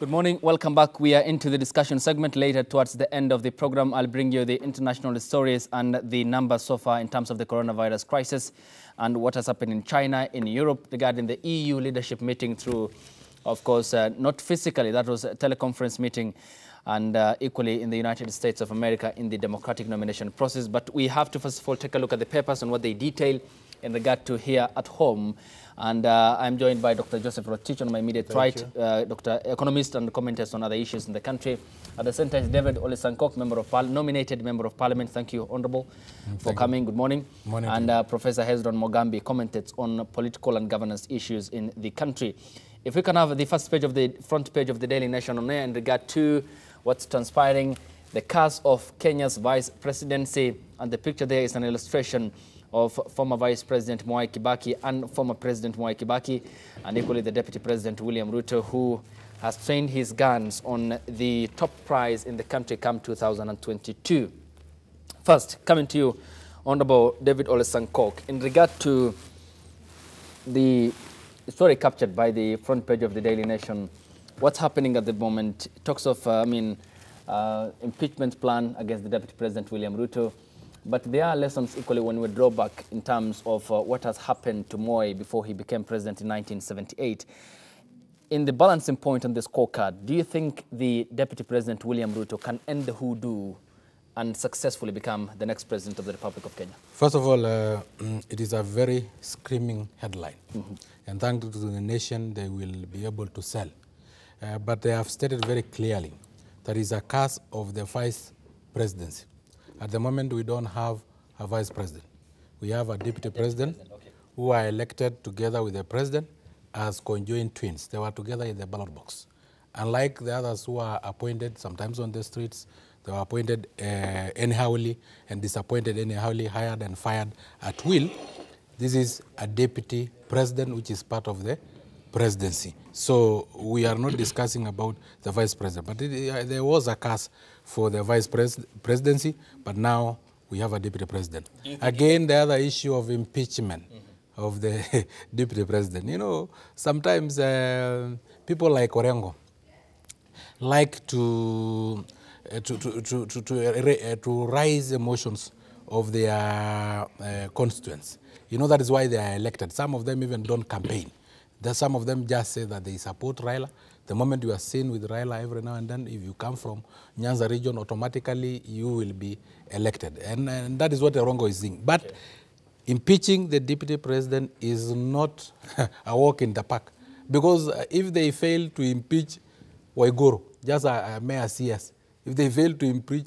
Good morning. Welcome back. We are into the discussion segment. Later, towards the end of the program, I'll bring you the international stories and the numbers so far in terms of the coronavirus crisis and what has happened in China, in Europe, regarding the EU leadership meeting through, of course, not physically, that was a teleconference meeting, and equally in the United States of America in the democratic nomination process. But we have to, first of all, take a look at the papers and what they detail in regard to here at home. And I'm joined by Dr. Joseph Rotich on my immediate right, Dr. Economist and commentators on other issues in the country. At the center is David Olesankok, nominated Member of Parliament. Thank you, Honorable, for coming. Good morning. Morning. And Professor Hezron Mogambi commentates on political and governance issues in the country. If we can have the front page of the Daily Nation on air in regard to what's transpiring, the curse of Kenya's vice presidency, and the picture there is an illustration of former Vice President Mwai Kibaki and former President Mwai Kibaki, and equally the Deputy President William Ruto, who has trained his guns on the top prize in the country come 2022. First, coming to you, Honorable David Olesankok, in regard to the story captured by the front page of the Daily Nation, what's happening at the moment? Talks of, impeachment plan against the Deputy President William Ruto. But there are lessons equally when we draw back in terms of what has happened to Moi before he became president in 1978. In the balancing point on the scorecard, do you think the Deputy President William Ruto can end the hoodoo and successfully become the next president of the Republic of Kenya? First of all, it is a very screaming headline. And thanks to the nation, they will be able to sell. But they have stated very clearly that is a curse of the vice presidency. At the moment, we don't have a vice president. We have a deputy president who are elected together with the president as conjoined twins. They were together in the ballot box. Unlike the others who are appointed sometimes on the streets, they were appointed anyhowly and disappointed anyhowly, hired and fired at will. This is a deputy president, which is part of the presidency. So we are not discussing about the vice president, but there was a curse for the vice presidency, but now we have a deputy president. Again, the other issue of impeachment of the deputy president. You know, sometimes people like Orengo like to raise emotions of their constituents. You know, that is why they are elected. Some of them even don't campaign. Some of them just say that they support Raila. The moment you are seen with Raila every now and then, if you come from Nyanza region, automatically you will be elected. And that is what Orengo is saying. But impeaching the deputy president is not a walk in the park. Because if they fail to impeach Waiguru, just a mayor CS, if they fail to impeach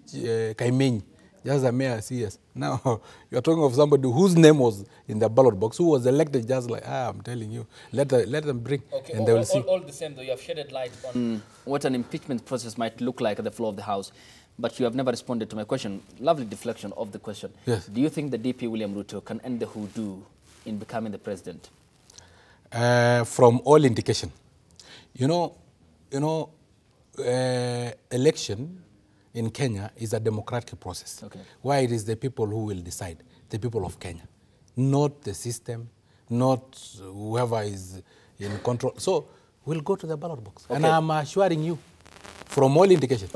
Kaimenyi, just a mayor CS. Now, you're talking of somebody whose name was in the ballot box, who was elected just like, I'm telling you, let them bring, and they will see. All the same, though, you have shedded light on what an impeachment process might look like at the floor of the House, but you have never responded to my question. Lovely deflection of the question. Yes. Do you think the DP William Ruto can end the hoodoo in becoming the president? From all indication. Election in Kenya is a democratic process, where it is the people who will decide, the people of Kenya, not the system, not whoever is in control. So we'll go to the ballot box. And I'm assuring you, from all indication,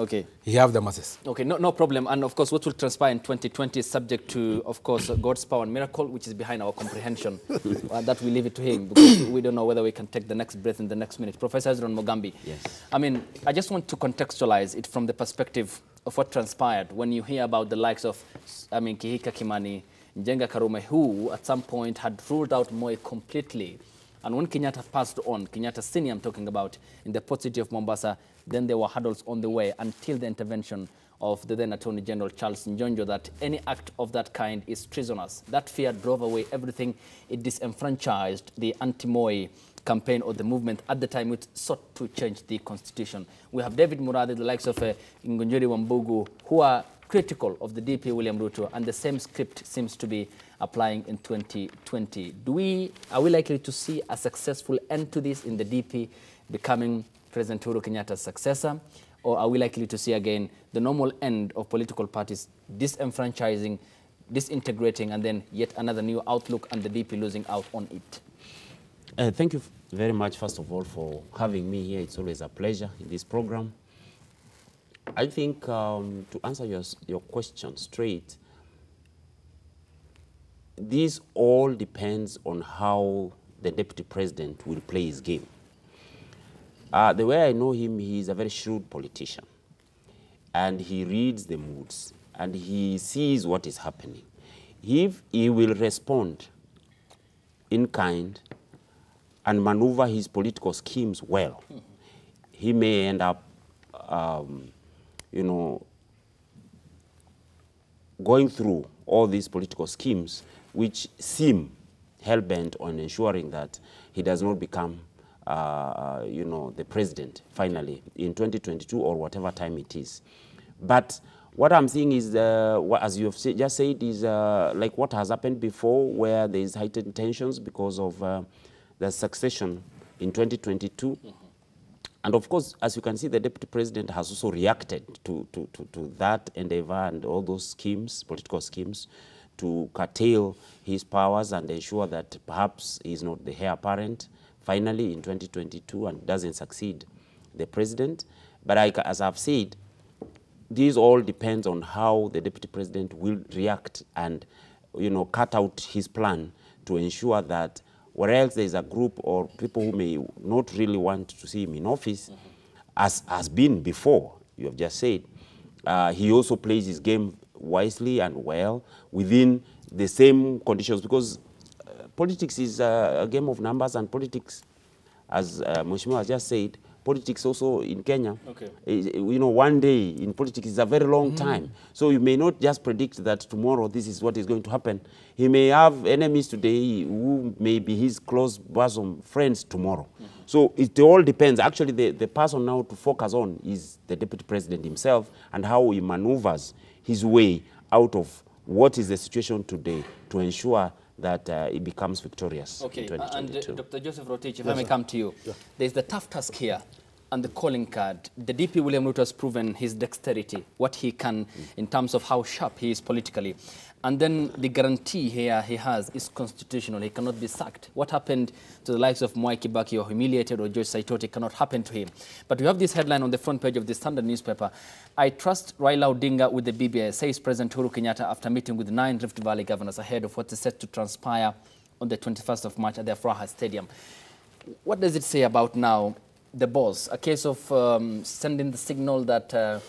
he have the masses. Okay, no problem. And of course, what will transpire in 2020 is subject to, of course, God's power and miracle, which is behind our comprehension. That we leave it to him, because we don't know whether we can take the next breath in the next minute. Professor Hezron Mogambi, I mean, I just want to contextualize it from the perspective of what transpired when you hear about the likes of, Kihika Kimani, Njenga Karume, who at some point had ruled out Moi completely. And when Kenyatta passed on, Kenyatta Senior I'm talking about, in the port city of Mombasa, then there were hurdles on the way until the intervention of the then Attorney General Charles Njonjo that any act of that kind is treasonous. That fear drove away everything. It disenfranchised the anti-Moi campaign or the movement at the time which sought to change the constitution. We have David Murade, the likes of Ngunjiri Wambugu, who are critical of the DP William Ruto, and the same script seems to be applying in 2020. Are we likely to see a successful end to this in the DP becoming President Uhuru Kenyatta's successor? Or are we likely to see again the normal end of political parties disenfranchising, disintegrating, and then yet another new outlook and the DP losing out on it? Thank you very much, first of all, for having me here. It's always a pleasure in this program. I think to answer your question straight, this all depends on how the deputy president will play his game. The way I know him, he's a very shrewd politician, and he reads the moods, and he sees what is happening. If he will respond in kind and maneuver his political schemes well, he may end up, you know, going through all these political schemes which seem hell-bent on ensuring that he does not become, you know, the president finally in 2022 or whatever time it is. But what I'm seeing is, as you have just said, is like what has happened before, where there is heightened tensions because of the succession in 2022. Mm-hmm. And of course, as you can see, the deputy president has also reacted to that endeavor and all those schemes, political schemes, to curtail his powers and ensure that perhaps he's not the heir apparent finally in 2022 and doesn't succeed the president. But as I've said, this all depends on how the deputy president will react and, you know, cut out his plan to ensure that whereas there is a group or people who may not really want to see him in office, as has been before, you have just said, he also plays his game wisely and well within the same conditions, because politics is a game of numbers, and politics, as Mheshimiwa has just said, politics also in Kenya, you know, one day in politics is a very long time. So you may not just predict that tomorrow this is what is going to happen. He may have enemies today who may be his close bosom friends tomorrow. So it all depends. Actually, the person now to focus on is the deputy president himself and how he maneuvers his way out of what is the situation today to ensure that he becomes victorious in 2022. And Dr. Joseph Rotich, if I may come to you, there's the tough task here and the calling card. The DP William Ruto has proven his dexterity, what he can in terms of how sharp he is politically. And then the guarantee here he has is constitutional. He cannot be sacked. What happened to the likes of Mwai Kibaki or humiliated or George Saitoti cannot happen to him. But we have this headline on the front page of the Standard newspaper. I trust Raila Odinga with the BBI, says President Uhuru Kenyatta after meeting with 9 Rift Valley governors ahead of what is set to transpire on the 21st of March at the Afraha Stadium. What does it say about now the boss? A case of sending the signal that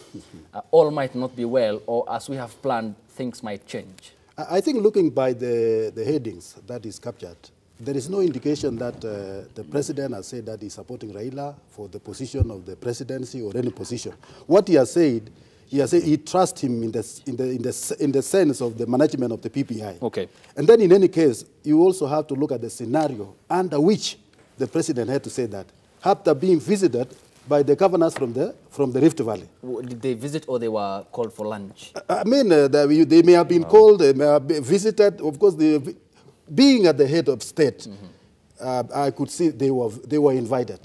all might not be well, or as we have planned, things might change? I think looking by the headings that is captured, there is no indication that the president has said that he's supporting Raila for the position of the presidency or any position. What he has said he trusts him in the sense of the management of the PPI. Okay. And then in any case, you also have to look at the scenario under which the president had to say that, after being visited by the governors from the Rift Valley. Did they visit or they were called for lunch? I mean, they may have been called, they may have been visited. Of course, being at the head of state, I could see they were invited.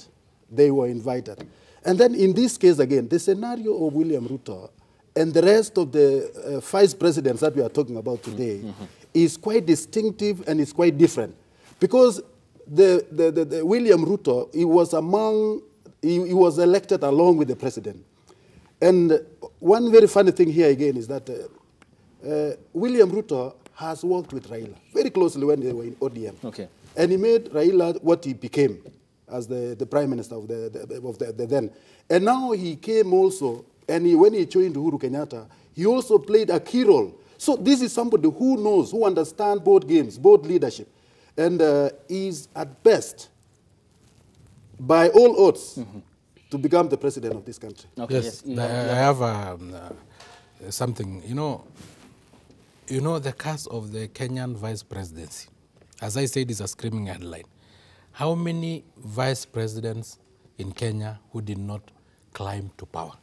They were invited. And then in this case, again, the scenario of William Ruto and the rest of the vice presidents that we are talking about today is quite distinctive and is quite different. Because the William Ruto, he was elected along with the president. And one very funny thing here again is that William Ruto has worked with Raila very closely when they were in ODM. Okay. And he made Raila what he became as the prime minister of the then. And now he came also, and when he joined Uhuru Kenyatta, he also played a key role. So this is somebody who knows, who understands both games, both leadership, and is at best, by all odds, to become the president of this country. Okay, yes, I have something. You know the curse of the Kenyan vice presidency, as I said, is a screaming headline. How many vice presidents in Kenya who did not climb to power?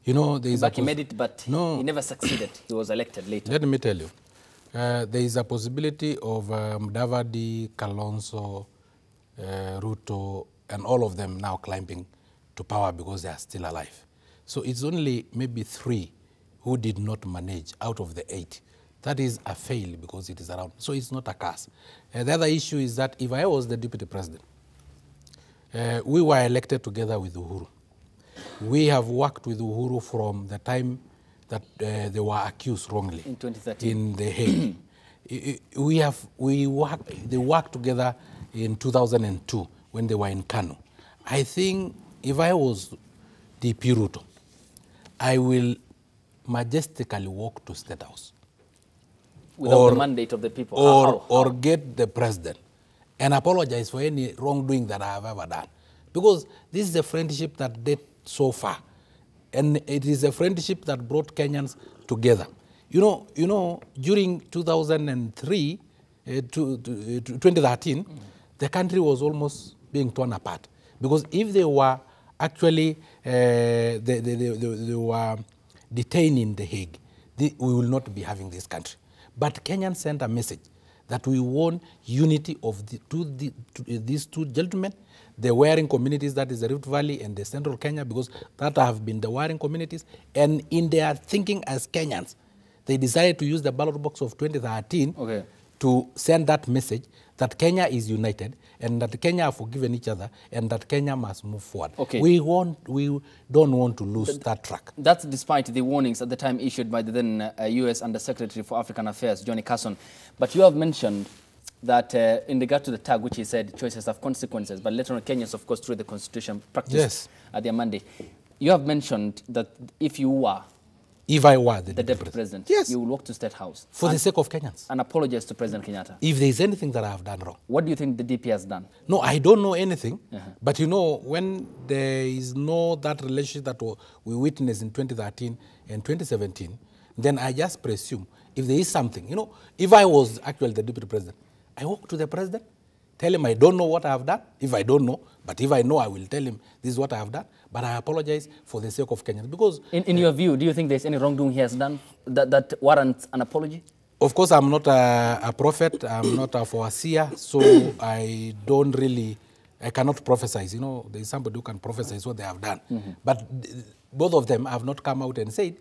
You know, there is but he made it, but he never succeeded. He was elected later. Let me tell you, there is a possibility of Mudavadi, Kalonzo, Ruto, and all of them now climbing to power because they are still alive. So it's only maybe 3 who did not manage out of the 8. That is a fail because it is around. So it's not a curse. The other issue is that if I was the deputy president, We were elected together with Uhuru. We have worked with Uhuru from the time that they were accused wrongly in 2013 in The Hague. They worked together in 2002 when they were in Kano. I think if I was DP Ruto, I will majestically walk to State House. Without the mandate of the people? Or get the president and apologize for any wrongdoing that I have ever done. Because this is a friendship that did so far. And it is a friendship that brought Kenyans together. You know, during 2003, 2013, the country was almost being torn apart. Because if they were actually, they were detained in The Hague, we will not be having this country. But Kenyans sent a message that we want unity of these two gentlemen, the warring communities, that is the Rift Valley and the Central Kenya, because that have been the warring communities. And in their thinking as Kenyans, they decided to use the ballot box of 2013 to send that message that Kenya is united and that Kenya have forgiven each other and that Kenya must move forward. We don't want to lose that track. That's despite the warnings at the time issued by the then U.S. Undersecretary for African Affairs, Johnny Carson. But you have mentioned that in regard to the tag, which he said choices have consequences, but later on Kenyans, of course, through the constitution, practiced at their mandate. You have mentioned that if I were the deputy president, you will walk to State House. For the sake of Kenyans. And apologize to President Kenyatta. If there is anything that I have done wrong. What do you think the DP has done? No, I don't know anything. But you know, when there is that relationship that we witnessed in 2013 and 2017, then I just presume if there is something, you know, if I was actually the deputy president, I walk to the president, tell him I don't know what I have done, if I don't know, but if I know, I will tell him this is what I have done, but I apologize for the sake of Kenyans. Because in your view, do you think there's any wrongdoing he has done that warrants an apology? Of course, I'm not a prophet, I'm not a foreseer, so I cannot prophesize. You know, there's somebody who can prophesize what they have done. But both of them have not come out and said,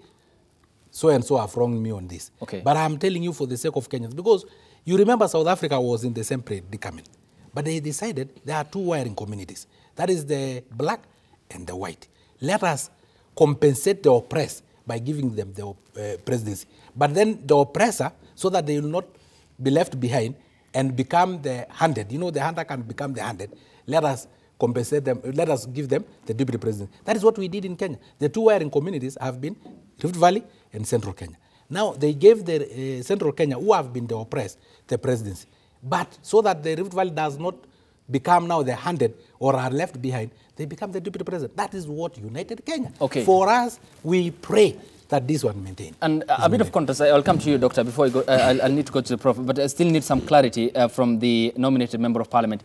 so and so have wronged me on this. But I'm telling you for the sake of Kenyans, because you remember South Africa was in the same predicament. But they decided there are two warring communities. That is the black and the white. Let us compensate the oppressed by giving them the presidency. But then the oppressor, so that they will not be left behind and become the handed. You know, the hunter can become the handed. Let us compensate them. Let us give them the deputy president. That is what we did in Kenya. The two warring communities have been Rift Valley and Central Kenya. Now, they gave the Central Kenya, who have been the oppressed, the presidency. But so that the Rift Valley does not become now the handed or are left behind, they become the deputy president. That is what united Kenya. For us, we pray that this one maintained. And a bit of context, I'll come to you, Doctor, before you go. I'll need to go to the Prof, but I still need some clarity from the nominated member of parliament.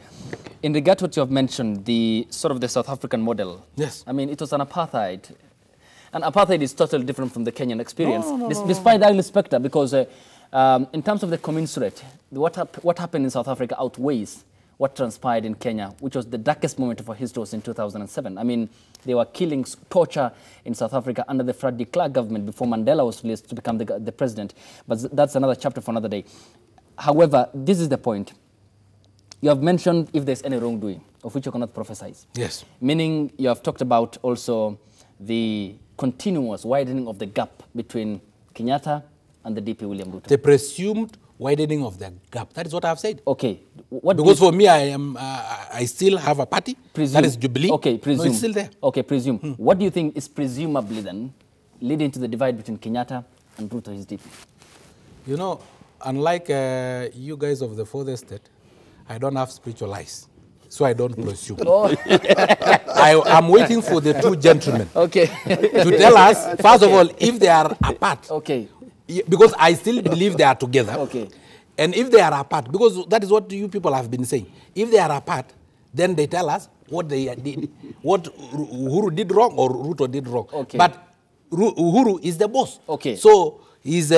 In regard to what you have mentioned, the sort of the South African model. Yes. I mean, it was an apartheid. And apartheid is totally different from the Kenyan experience, despite that spectre, because in terms of the commensurate, what happened in South Africa outweighs what transpired in Kenya, which was the darkest moment of our history, was in 2007. I mean, there were killings, torture in South Africa under the Fred de Klerk government before Mandela was released to become the president. But that's another chapter for another day. However, this is the point. You have mentioned if there's any wrongdoing, of which you cannot prophesize. Yes. Meaning you have talked about also the continuous widening of the gap between Kenyatta and the DP William Ruto. The presumed widening of the gap. That is what I have said. Because for me, I still have a party. That is Jubilee. Presume. No, it's still there. Presume. What do you think is presumably then leading to the divide between Kenyatta and Ruto, his DP? You know, unlike you guys of the fourth estate, I don't have spiritual eyes. So I don't presume. I'm waiting for the two gentlemen to tell us, first of all, if they are apart. Because I still believe they are together. And if they are apart, because that is what you people have been saying, if they are apart, then they tell us what they did, what Uhuru did wrong or Ruto did wrong. But Uhuru is the boss. So his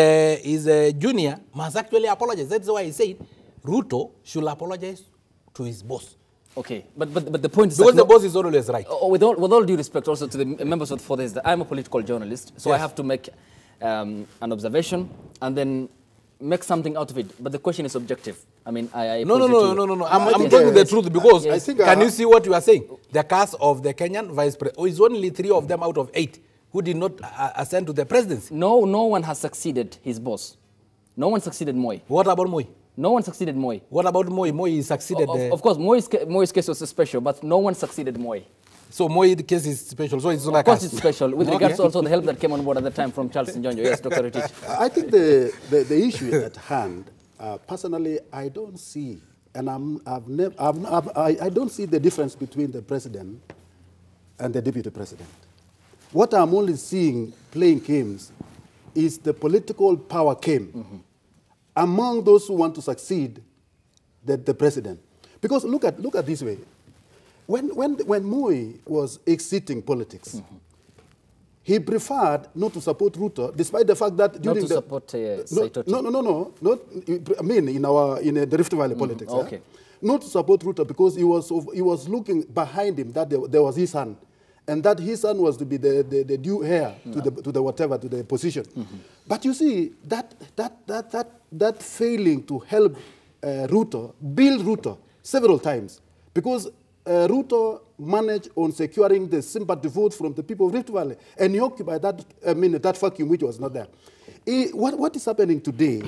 junior must actually apologize. That's why I said Ruto should apologize to his boss. But the point is because the boss is always right. With all due respect also to the members of the Fourth Estate, I'm a political journalist, so I have to make an observation and then make something out of it. But the question is objective. I mean, No. I'm telling the truth because can you see what you are saying? the cast of the Kenyan vice president. It's only 3 of them out of 8 who did not ascend to the presidency. No one has succeeded his boss. No one succeeded Moi. What about Moi? No one succeeded Moi. What about Moi? Moi succeeded. Of course, Moi's case was special, but no one succeeded Moi. So Moi's case is special. So it's not Of course, it's special with regards to also the help that came on board at the time from Charles Njonjo. Yes, Dr. Rotich. I think the issue at hand, personally, I don't see, and I don't see the difference between the president and the deputy president. What I'm only seeing playing games is the political power game among those who want to succeed the president. Because look at this way. When Moi was exiting politics, he preferred not to support Ruto, despite the fact that during not to support Saitoti. No. Not, I mean, in the Rift Valley politics. Okay. Not to support Ruto because he was looking behind him that there was his son, and that his son was to be the due heir to the position. But you see that failing to help Ruto build Ruto several times, because Ruto managed on securing the sympathy votes from the people of Rift Valley, and he occupied that that vacuum which was not there. What is happening today,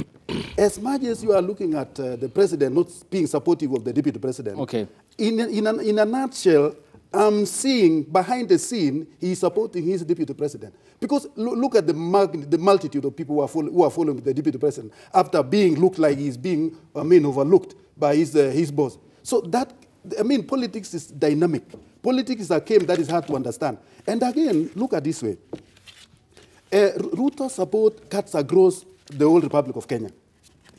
as much as you are looking at the president not being supportive of the deputy president, okay, in a nutshell, I'm seeing behind the scene he is supporting his deputy president. Because look at the multitude of people who are following the deputy president after being looked like he's being overlooked by his boss. So that, politics is dynamic. Politics is a game that is hard to understand. And again, look at this way. Ruto support cuts across the whole Republic of Kenya.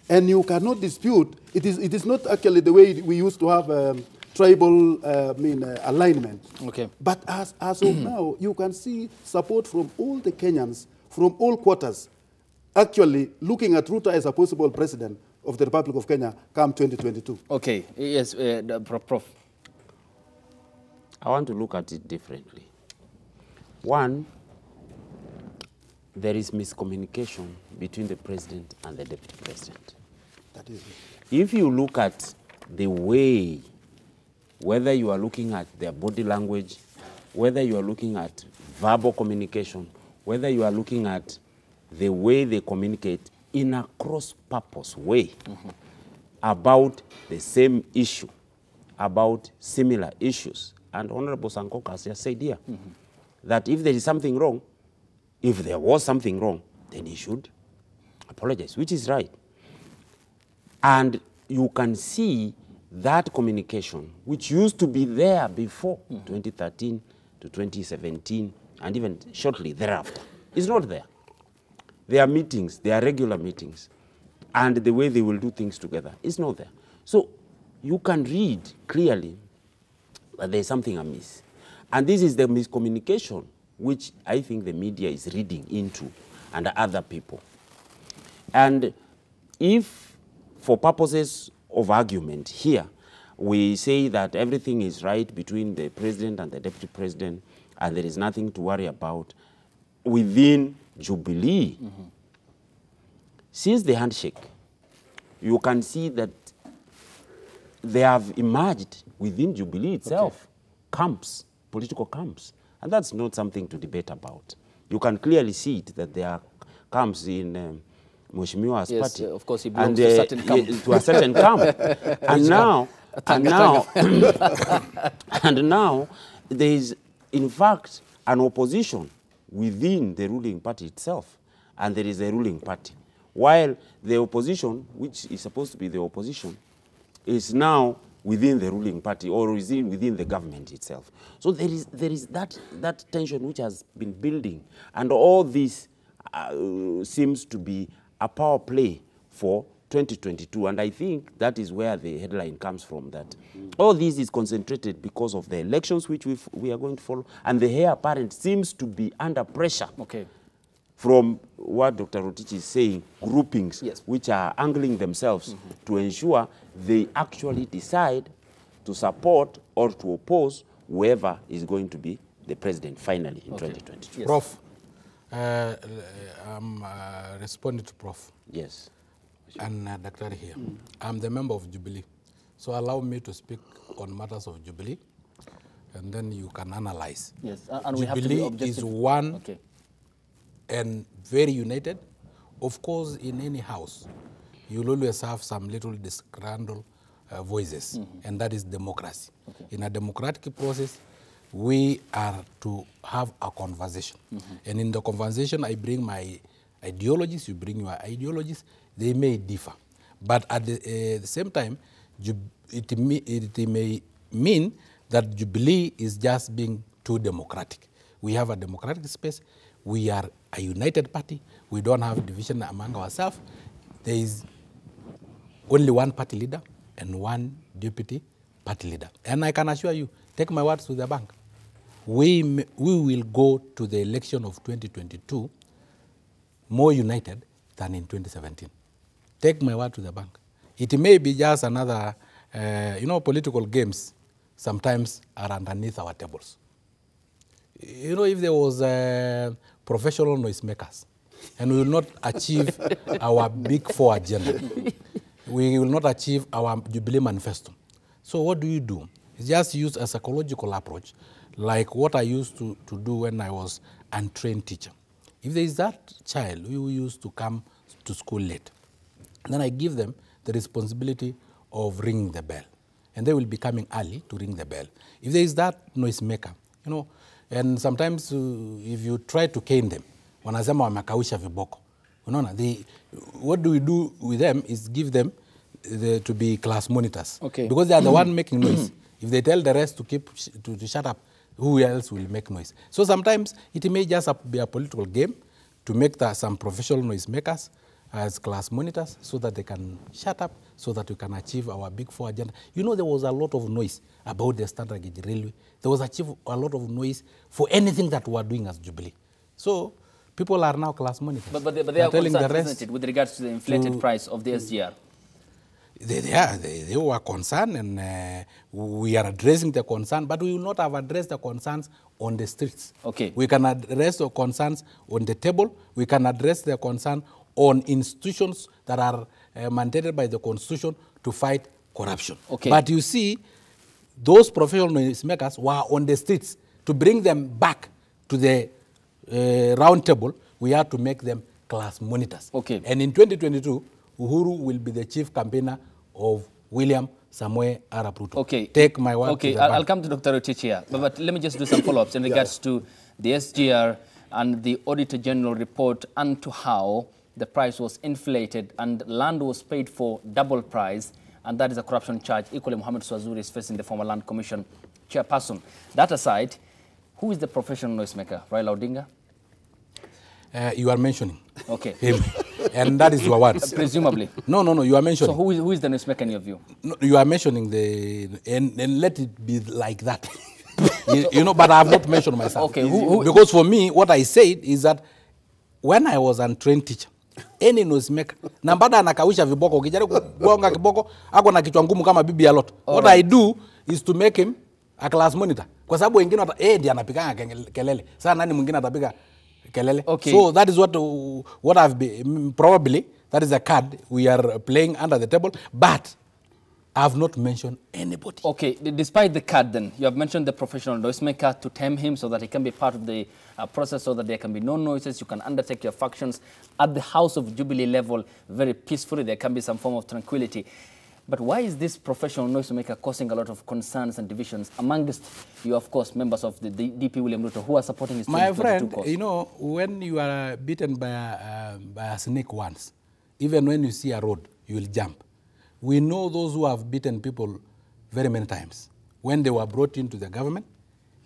And you cannot dispute, it is not actually the way we used to have tribal alignment. Okay. But as of now, you can see support from all the Kenyans, from all quarters, actually looking at Ruto as a possible president of the Republic of Kenya come 2022. Okay, yes, Prof. I want to look at it differently. One, there is miscommunication between the president and the deputy president. That is it. If you look at the way, whether you are looking at their body language, whether you are looking at verbal communication, whether you are looking at the way they communicate in a cross-purpose way about the same issue, about similar issues. And Honorable Sankok has just said here that if there is something wrong, if there was something wrong, then he should apologize, which is right. And you can see that communication, which used to be there before 2013 to 2017, and even shortly thereafter, is not there. There are meetings, there are regular meetings, and the way they will do things together is not there. So you can read clearly that there is something amiss. And this is the miscommunication which I think the media is reading into, and other people. And if, for purposes of argument here, we say that everything is right between the president and the deputy president, and there is nothing to worry about within Jubilee, since the handshake, you can see that they have emerged within Jubilee itself, camps, political camps. And that's not something to debate about. You can clearly see it, that there are camps in Mheshimiwa's party. Of course, he belongs to a certain camp. To a certain camp. And now, there is, in fact, an opposition within the ruling party itself, and there is a ruling party. While the opposition, which is supposed to be the opposition, is now within the ruling party, or is within the government itself. So there is that tension which has been building, and all this seems to be a power play for 2022, and I think that is where the headline comes from, that all this is concentrated because of the elections which we are going to follow, and the heir apparent seems to be under pressure. Okay. From what Dr. Rotich is saying, groupings which are angling themselves to ensure they actually decide to support or to oppose whoever is going to be the president finally in 2022. Yes. Prof, I'm responding to Prof. Yes. And Dr. here. I'm the member of Jubilee, so allow me to speak on matters of Jubilee. and then you can analyze. Yes, and we have to be Jubilee objective. is one Okay. and very united. Of course, in any house, you'll always have some little disgruntled voices, and that is democracy. Okay. In a democratic process, we are to have a conversation. And in the conversation, I bring my ideologies, you bring your ideologies. They may differ. But at the same time, it may mean that Jubilee is just being too democratic. We have a democratic space. We are a united party. We don't have division among ourselves. There is only one party leader and one deputy party leader. And I can assure you, take my words to the bank, we will go to the election of 2022 more united than in 2017. Take my word to the bank. It may be just another, political games sometimes are underneath our tables. If there was professional noisemakers, and we will not achieve our big four agenda, we will not achieve our Jubilee manifesto. So what do? It's just use a psychological approach, like what I used to do when I was an untrained teacher. If there is that child who used to come to school late, then I give them the responsibility of ringing the bell. And they will be coming early to ring the bell. If there is that noisemaker, and sometimes if you try to cane them, wanasema wamekausha viboko. What do we do with them is give them to be class monitors. Okay. Because they are the one making noise. If they tell the rest to shut up, who else will make noise? So sometimes it may just be a political game to make some professional noisemakers as class monitors so that they can shut up, so that we can achieve our big four agenda. There was a lot of noise about the standard gauge railway. There was a lot of noise for anything that we are doing as Jubilee. So people are now class monitors. But they are concerned, isn't it, with regards to the inflated price of the SGR? They were concerned, and we are addressing the concern, but we will not have addressed the concerns on the streets. Okay. We can address the concerns on the table. We can address the concern on institutions that are mandated by the Constitution to fight corruption. Okay. But you see, those professional noisemakers were on the streets. To bring them back to the round table, we have to make them class monitors. Okay. And in 2022, Uhuru will be the chief campaigner of William Samoei Arap Ruto. Okay. Take my word. Okay, to the bank. I'll come to Dr. Rotich here. But let me just do some follow-ups in regards to the SGR and the Auditor General report, and to how the price was inflated and land was paid for double price, and that is a corruption charge. Equally, Mohammed Swazuri is facing the former Land Commission chairperson. That aside, who is the professional noisemaker? Raila Odinga? You are mentioning Okay. him, and that is your words. Presumably. No, you are mentioning. So who is the noisemaker in your view? No, you are mentioning and let it be like that. But I have not mentioned myself. Okay, because for me, what I said is that when I was an untrained teacher, any noisemaker, na bado anakawisha viboko, ukijaribu kugonga kiboko, ako na kichwa ngumu kama bibi ya Lot. What I do is to make him a class monitor. Kwa sababu wengine ndiye anapiganga kelele. Sasa nani mwingine atapiga kelele? Okay. So that is what I've been, probably that is a card we are playing under the table, but I have not mentioned anybody. Okay, despite the card then, you have mentioned the professional noisemaker to tame him so that he can be part of the process, so that there can be no noises, you can undertake your functions at the House of Jubilee level very peacefully, there can be some form of tranquility. But why is this professional noisemaker causing a lot of concerns and divisions amongst you, of course, members of the DP William Ruto, who are supporting his 2022 My course? friend, when you are beaten by a snake once, even when you see a road, you will jump. We know those who have beaten people very many times. When they were brought into the government,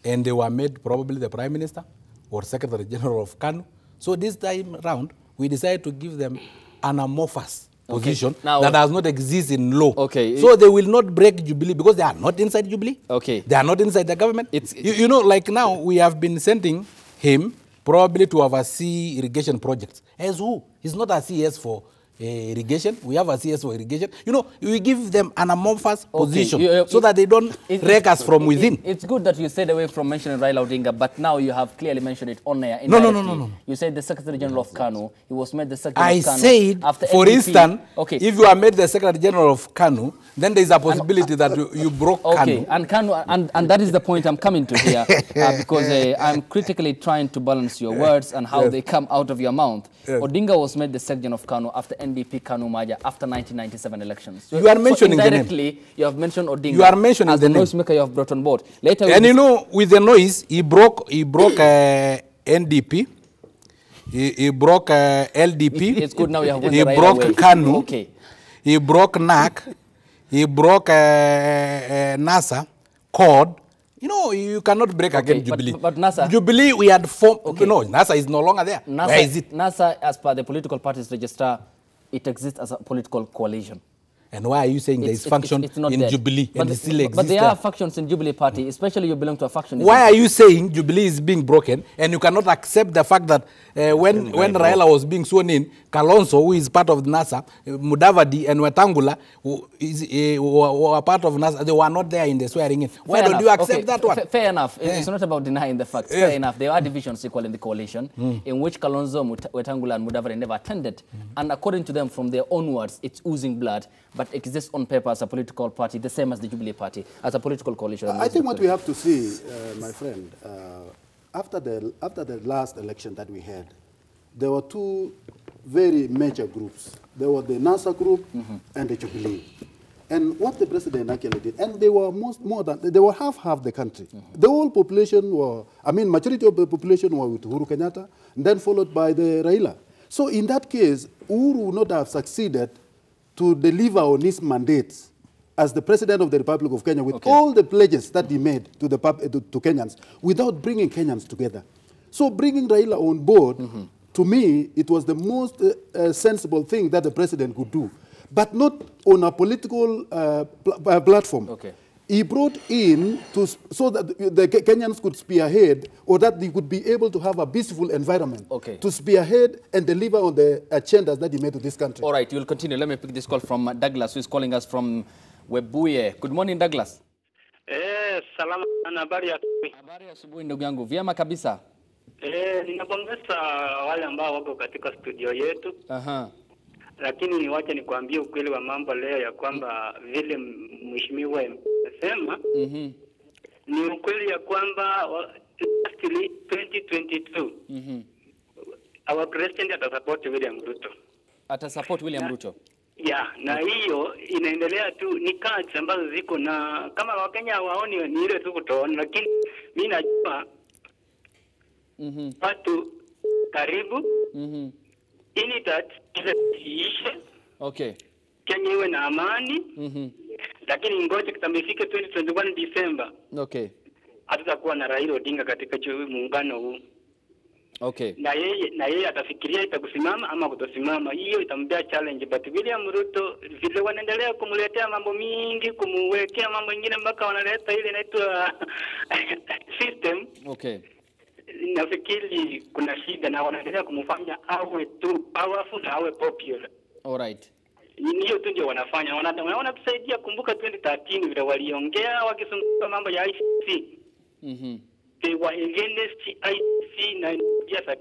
and they were made probably the Prime Minister or Secretary General of KANU. So this time round, we decided to give them an amorphous position that does not exist in law. Okay. So they will not break Jubilee because they are not inside Jubilee. Okay. They are not inside the government. Like now, we have been sending him probably to oversee irrigation projects. As who? He's not a CS for irrigation. We have a CS for irrigation. You know, we give them an amorphous position You- so that they don't wreck us from within. It's good that you stayed away from mentioning Raila Odinga, but now you have clearly mentioned it on air. No. You said the Secretary General of KANU. He was made the Secretary I of KANU said, after for NDP. instance, Okay. if you are made the Secretary General of KANU, then there is a possibility that you broke Okay, KANU. and KANU, and that is the point I'm coming to here, because I'm critically trying to balance your words and how they come out of your mouth. Odinga was made the Secretary of KANU after NDP KANU merger after 1997 elections. So, You are mentioning the name. indirectly, you have mentioned Odinga. You are mentioning as the name. noisemaker you have brought on board. Later, And you know, with the noise, he broke NDP. He broke LDP. It's good now you have won He the right broke away. KANU. Okay. He broke NAC. He broke NASA, CORD. You know, you cannot break again Jubilee. But NASA... Jubilee, we had formed... Okay. No, NASA is no longer there. NASA, Where is it? NASA, as per the political parties register, it exists as a political coalition. And why are you saying there is function it's not in dead. Jubilee and it still exists? But there are factions in Jubilee Party, especially you belong to a faction. Why are you saying Jubilee is being broken and you cannot accept the fact that when Raila was being sworn in, Kalonzo, who is part of NASA, Mudavadi and Wetangula, who were part of NASA, they were not there in the swearing in. Why don't you accept that one? Fair enough. It's not about denying the facts. Fair enough. There are divisions equal in the coalition in which Kalonzo, Wetangula and Mudavadi never attended. And according to them, from their own words, it's oozing blood, but it exists on paper as a political party, the same as the Jubilee Party, as a political coalition. I think what we have to see, my friend, after the last election that we had, there were two very major groups. There were the NASA group and the Jubilee. And what the president actually did, and they were they were half the country. The whole population were, majority of the population were with Uhuru Kenyatta, and then followed by the Raila. So in that case, Uhuru would not have succeeded to deliver on his mandates as the president of the Republic of Kenya with all the pledges that he made to Kenyans without bringing Kenyans together. So bringing Raila on board, to me, it was the most sensible thing that the president could do, but not on a political platform. Okay. He brought in so that the Kenyans could spearhead, or that they could be able to have a peaceful environment to spearhead and deliver on the agendas that he made to this country. All right, you'll continue. Let me pick this call from Douglas, who is calling us from Webuye. Good morning, Douglas. Salama na habari ya asubuhi. Habari ya asubuhi ndugu yangu. Vyema kabisa. Ninapongeza wale ambao wako katika studio yetu. Lakini niwache nikwambie ukweli wa mambo leo ya kwamba vile mheshimiwa amesema ni ukweli ya kwamba lastly 2022 our president atasupport William Ruto. Atasupport William Ruto. Na hiyo inaendelea tu, ni cards ambazo ziko, na kama Wakenya hawaoni ni ile tu kutoona, lakini mimi najua watu karibu ini that iishe. Okay. Kenya iwe na amani. Lakini ngoja kitamifike 2021 December. Okay. Hatutakuwa na Raila Odinga katika muungano huu. Okay. Na yeye atafikiria itakusimama ama kutosimama. Hiyo itampea challenge, but William Ruto vile wanaendelea kumletea mambo mingi, kumwekea mambo mengine mpaka wanaleta ile inaitwa system. Okay. Nafikiri kuna shida na wanaendelea kumfanya awe tu powerful na awe popular. All right. Hiyo tu ndio wanafanya. Wanatusaidia. Kumbuka 2013 vile waliongea wakizungumza mambo ya ICC. They were against ICC na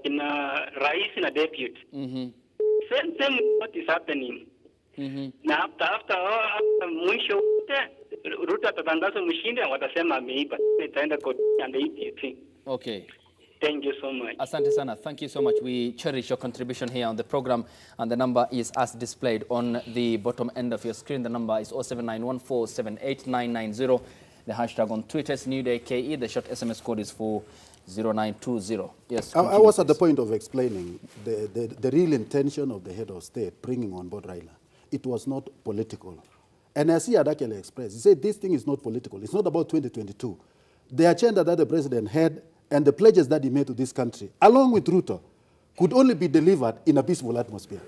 na rais na deputy. Same what is happening. Na after mwisho Ruto atatangaza mshindi na watasema ameiba. Itaenda court and ICC. Okay. Thank you so much. Asante sana. Thank you so much. We cherish your contribution here on the program, and the number is as displayed on the bottom end of your screen. The number is 0791478990. The hashtag on Twitter is NewDayKE. The short SMS code is 40920. Yes. I was at the point of explaining the real intention of the head of state bringing on board Raila. It was not political. And as he had actually expressed, he said this thing is not political. It's not about 2022. The agenda that the president had and the pledges that he made to this country, along with Ruto, could only be delivered in a peaceful atmosphere.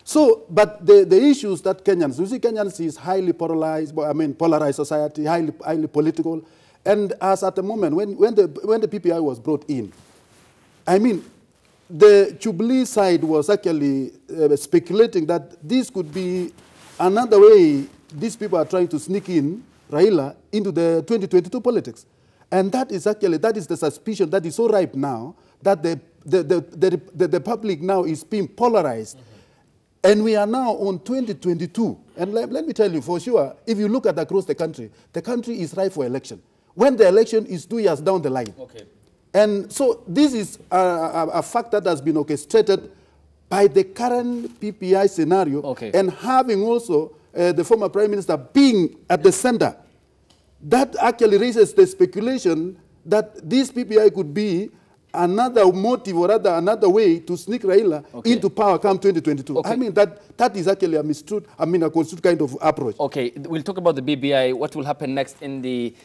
So, but the issues that Kenyans, you see, Kenyans is highly polarized, polarized society, highly political. And as at the moment, when the PPI was brought in, the Jubilee side was actually speculating that this could be another way these people are trying to sneak in Raila into the 2022 politics. And that is the suspicion that is so ripe now that the public now is being polarized. And we are now on 2022. And let me tell you for sure, if you look at across the country is ripe for election. When the election is 2 years down the line. Okay. And so this is a fact that has been orchestrated by the current PPI scenario, and having also the former Prime Minister being at the center. That actually raises the speculation that this PPI could be another motive or rather another way to sneak Raila into power come 2022. Okay. I mean, that is actually a mistruth, a construed kind of approach. Okay, we'll talk about the BBI. What will happen next in the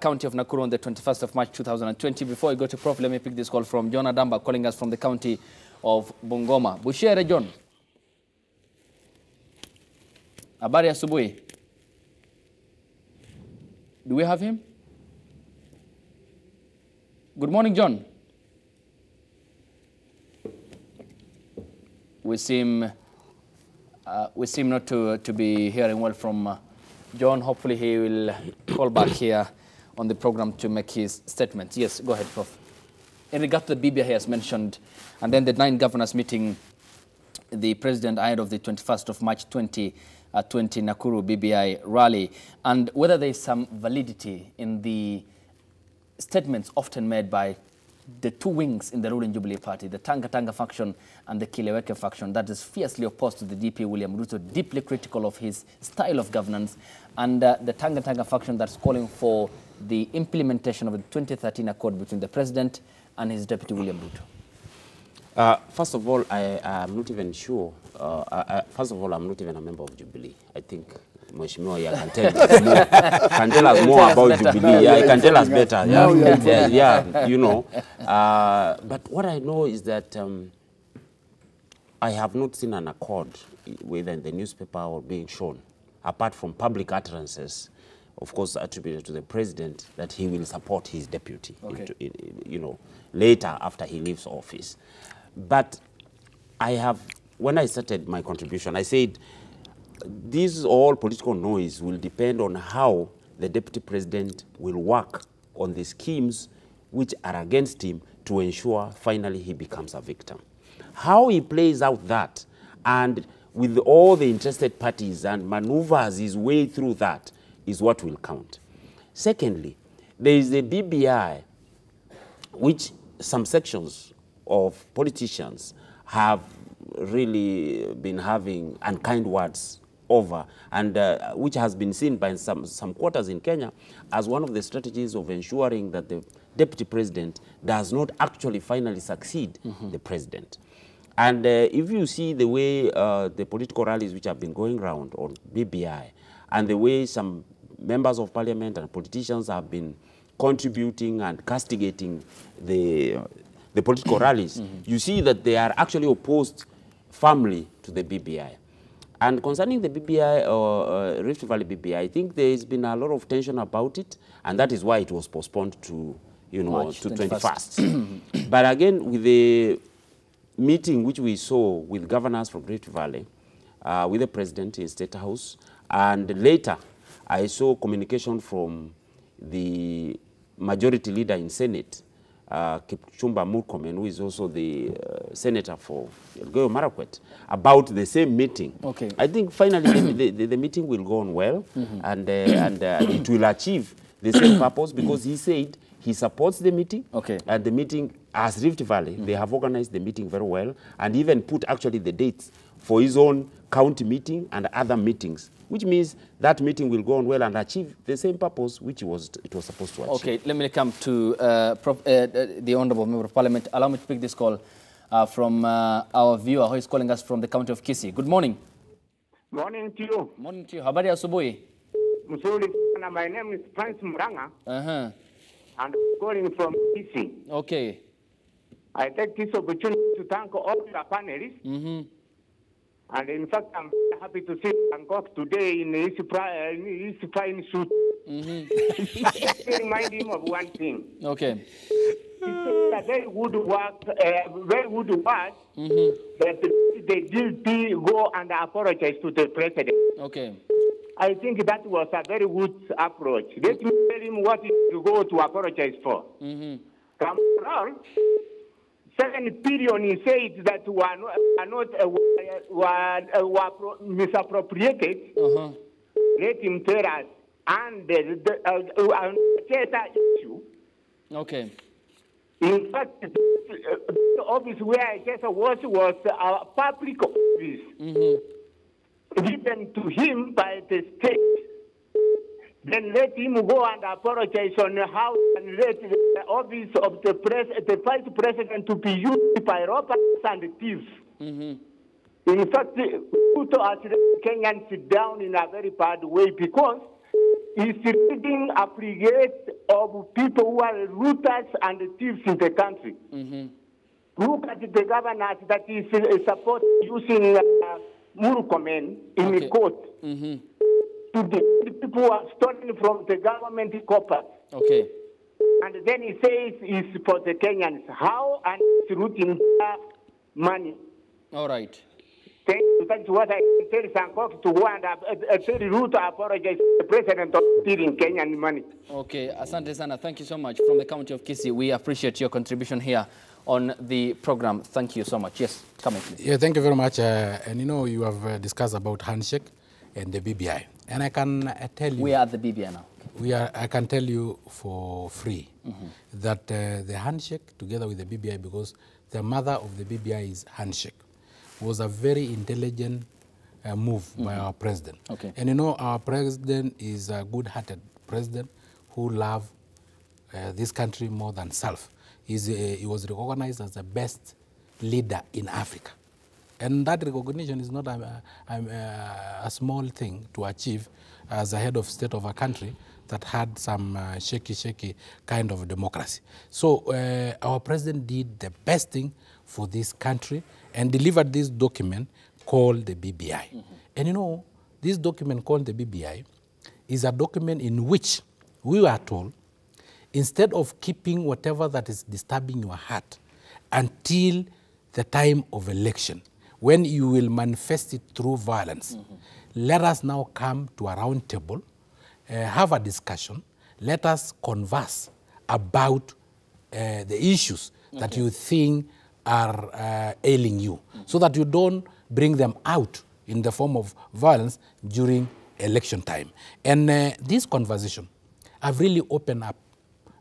county of Nakuru on the 21st of March 2020. Before I go to Prof, let me pick this call from John Adamba, calling us from the county of Bungoma. Bushere John. Habari asubuhi. Do we have him? Good morning, John. We seem not to be hearing well from John. Hopefully he will call back here on the program to make his statement. Yes, go ahead, Prof. In regard to the BBI he has mentioned, and then the 9 governors meeting the president ahead of the 21st of March 2020 Nakuru BBI rally, and whether there is some validity in the statements often made by the 2 wings in the ruling Jubilee Party, the Tanga faction and the Kileweke faction, that is fiercely opposed to the DP William Ruto, deeply critical of his style of governance, and the Tanga faction that's calling for the implementation of the 2013 accord between the president and his deputy William Ruto. First of all, I'm not even sure. First of all, I'm not even a member of Jubilee. I think Mheshimiwa can tell us more about Jubilee. I can tell us better. Yeah, you know. But what I know is that I have not seen an accord, whether in the newspaper or being shown, apart from public utterances, of course, attributed to the president, that he will support his deputy, you know, later after he leaves office. But when I started my contribution, I said, this all political noise will depend on how the deputy president will work on the schemes which are against him to ensure finally he becomes a victim. How he plays out that, and with all the interested parties and maneuvers his way through that, is what will count. Secondly, there is the BBI, which some sections of politicians have really been having unkind words over, and which has been seen by some quarters in Kenya as one of the strategies of ensuring that the deputy president does not actually finally succeed the president. And if you see the way the political rallies which have been going around on BBI, and the way some members of parliament and politicians have been contributing and castigating the political rallies, you see that they are actually opposed firmly to the BBI. And concerning the BBI or Rift Valley BBI, I think there has been a lot of tension about it, and that is why it was postponed to, you know, March to 21st. But again, with the meeting which we saw with governors from Rift Valley, with the president in State House, and later I saw communication from the majority leader in Senate, Kipchumba Murkomen, who is also the senator for Elgeyo Marakwet, about the same meeting. I think finally the meeting will go on well, and it will achieve the same purpose, because he said he supports the meeting, and the meeting, as Rift Valley, they have organized the meeting very well, and even put actually the dates for his own county meeting and other meetings, which means that meeting will go on well and achieve the same purpose which it was supposed to achieve. Okay, let me come to the Honorable Member of Parliament. Allow me to pick this call from our viewer who is calling us from the county of Kisii. Good morning. Morning to you. Morning to you. Habari asubuhi. Mzuri sana. My name is Francis Muranga. And I'm calling from Kisii. Okay. I take this opportunity to thank all the panelists. And in fact, I'm happy to see Bangkok today in his fine suit. Remind him of one thing. Okay. it's a very good work, that the DLP go and apologize to the president. Okay. I think that was a very good approach. Let me tell him what he to go to apologize for. Come on. 7 billion, he said that were misappropriated. Let him tell us. And the issue. Okay. In fact, the office where I just was a public office given to him by the state. Then let him go and apologize on how and let the office of the vice president to be used by robbers and thieves. In fact, Ruto has Kenyans sit down in a very bad way because he's leading a brigade of people who are rooters and thieves in the country. Look at the governors that is support using Murukomen in the court. To the people who are stolen from the government coppers. Okay. And then he says it's for the Kenyans. How? And it's rooting money. All right. Thank you. That's what I tell Sankok to go and tell Ruto apologize to the president of stealing Kenyan money. Okay. Asante sana. Thank you so much. From the county of Kisii, we appreciate your contribution here on the program. Thank you so much. Yes, come in, please. Yeah, thank you very much. And you know, you have discussed about handshake and the BBI. And I can tell you... We are at the BBI now. I can tell you for free that the handshake together with the BBI, because the mother of the BBI is handshake, was a very intelligent move by our president. Okay. And you know, our president is a good-hearted president who loves this country more than self. He was recognized as the best leader in Africa. And that recognition is not a small thing to achieve as a head of state of a country that had some shaky kind of democracy. So our president did the best thing for this country and delivered this document called the BBI. And you know, this document called the BBI is a document in which we were told, instead of keeping whatever that is disturbing your heart until the time of election, when you will manifest it through violence, let us now come to a round table, have a discussion, let us converse about the issues that you think are ailing you, so that you don't bring them out in the form of violence during election time. And this conversation have really opened up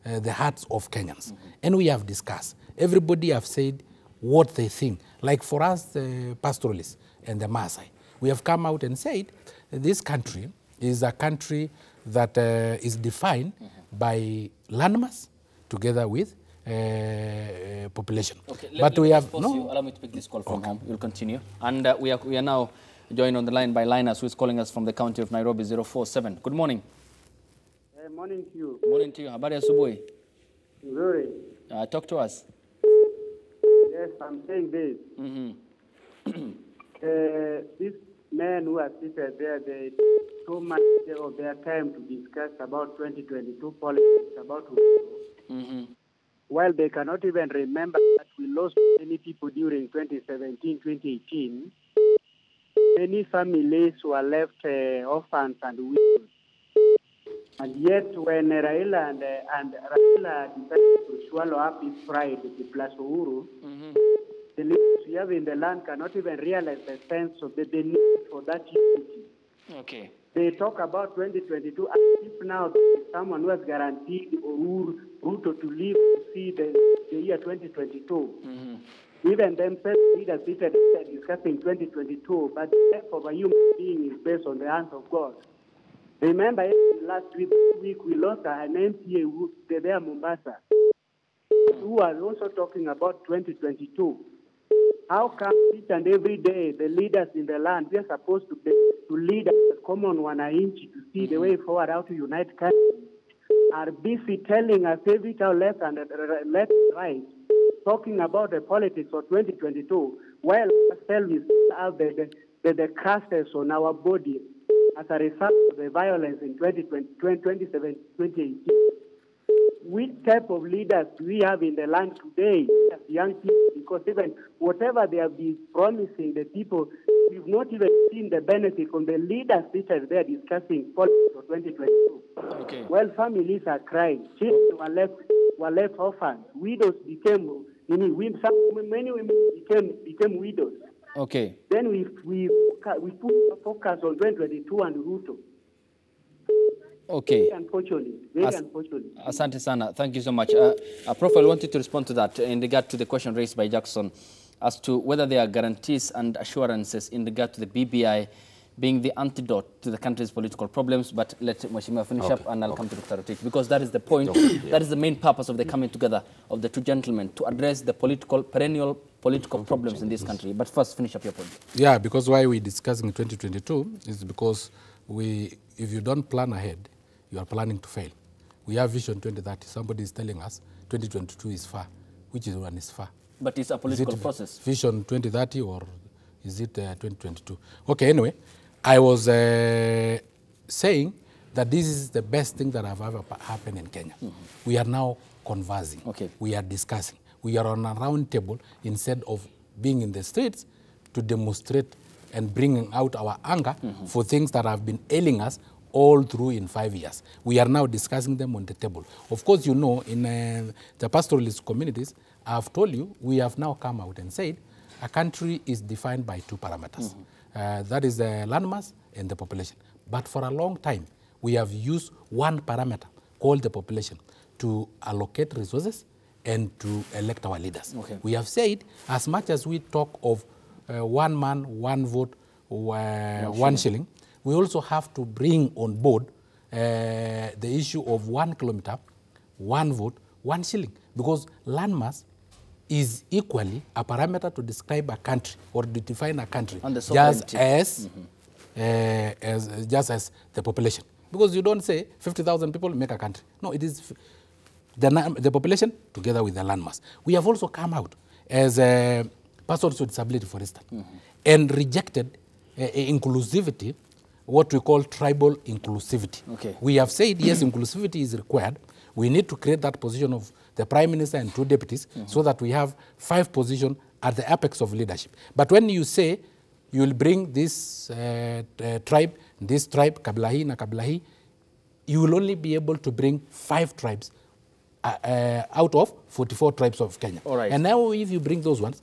the hearts of Kenyans. And we have discussed. Everybody have said what they think. Like for us, the pastoralists and the Maasai, we have come out and said this country is a country that is defined by landmass together with population. Okay, but we have no. Allow me to pick this call from home. We'll continue. And we are now joined on the line by Linus, who is calling us from the county of Nairobi, 047. Good morning. Morning to you. Morning to you. Habari asubuhi. Very. Talk to us. Yes, I'm saying this. These men who are seated there, they took so much of their time to discuss about 2022 politics, about while they cannot even remember that we lost many people during 2017, 2018. Many families were left orphans and widows. And yet, when Raila and Raila decided to swallow up his pride, the plus Uhuru, the leaders we have in the land cannot even realize the sense of the need for that unity. Okay. They talk about 2022 as if now someone who has guaranteed Ruto to live to see the year 2022. Even themselves leaders seated discussing 2022, but the death of a human being is based on the hands of God. Remember, last week we lost an MPA there, Mombasa, who was also talking about 2022. How come each and every day the leaders in the land, we are supposed to lead as common wananchi to see the way forward, how to unite countries, are busy telling us every time left and right, talking about the politics of 2022, while ourselves have the crashes on our body as a result of the violence in 2017, 2018. type of leaders we have in the land today as young people, because even whatever they have been promising the people, we've not even seen the benefit from the leaders which are there discussing politics for 2022. Okay. Well, families are crying. Children were left orphans. Widows became, many women became widows. Okay. Then we put focus on 2022 and Ruto. Okay. Very unfortunately. Very unfortunately. Asante sana. Thank you so much. Prof, I wanted to respond to that in regard to the question raised by Jackson as to whether there are guarantees and assurances in regard to the BBI being the antidote to the country's political problems. But let Mheshimiwa finish up, and I'll come to Dr. Rotich, because that is the point. That is the main purpose of the coming together of the two gentlemen, to address the perennial political problems in this country. But first, finish up your point. Yeah, because why we're discussing 2022 is because if you don't plan ahead, you are planning to fail. We have Vision 2030. Somebody is telling us 2022 is far. Which is one is far? But it's a political process. Vision 2030 or is it 2022? Okay, anyway, I was saying that this is the best thing that have ever happened in Kenya. We are now conversing. Okay. We are discussing. We are on a round table instead of being in the streets to demonstrate and bringing out our anger for things that have been ailing us all through in 5 years. We are now discussing them on the table. Of course, you know, in the pastoralist communities, I've told you, we have now come out and said a country is defined by two parameters. That is the landmass and the population. But for a long time, we have used one parameter called the population to allocate resources and to elect our leaders. Okay. We have said, as much as we talk of one man, one vote, one shilling, we also have to bring on board the issue of 1 kilometer, 1 vote, 1 shilling. Because landmass is equally a parameter to describe a country or to define a country, just as the population. Because you don't say 50,000 people make a country. No, it is the population together with the landmass. We have also come out as persons with disability, for instance, and rejected inclusivity, what we call tribal inclusivity. Okay. We have said, yes, inclusivity is required. We need to create that position of the Prime Minister and 2 deputies so that we have 5 positions at the apex of leadership. But when you say you will bring this tribe, Kablahi na Kablahi, you will only be able to bring 5 tribes out of 44 tribes of Kenya. All right. And now if you bring those ones,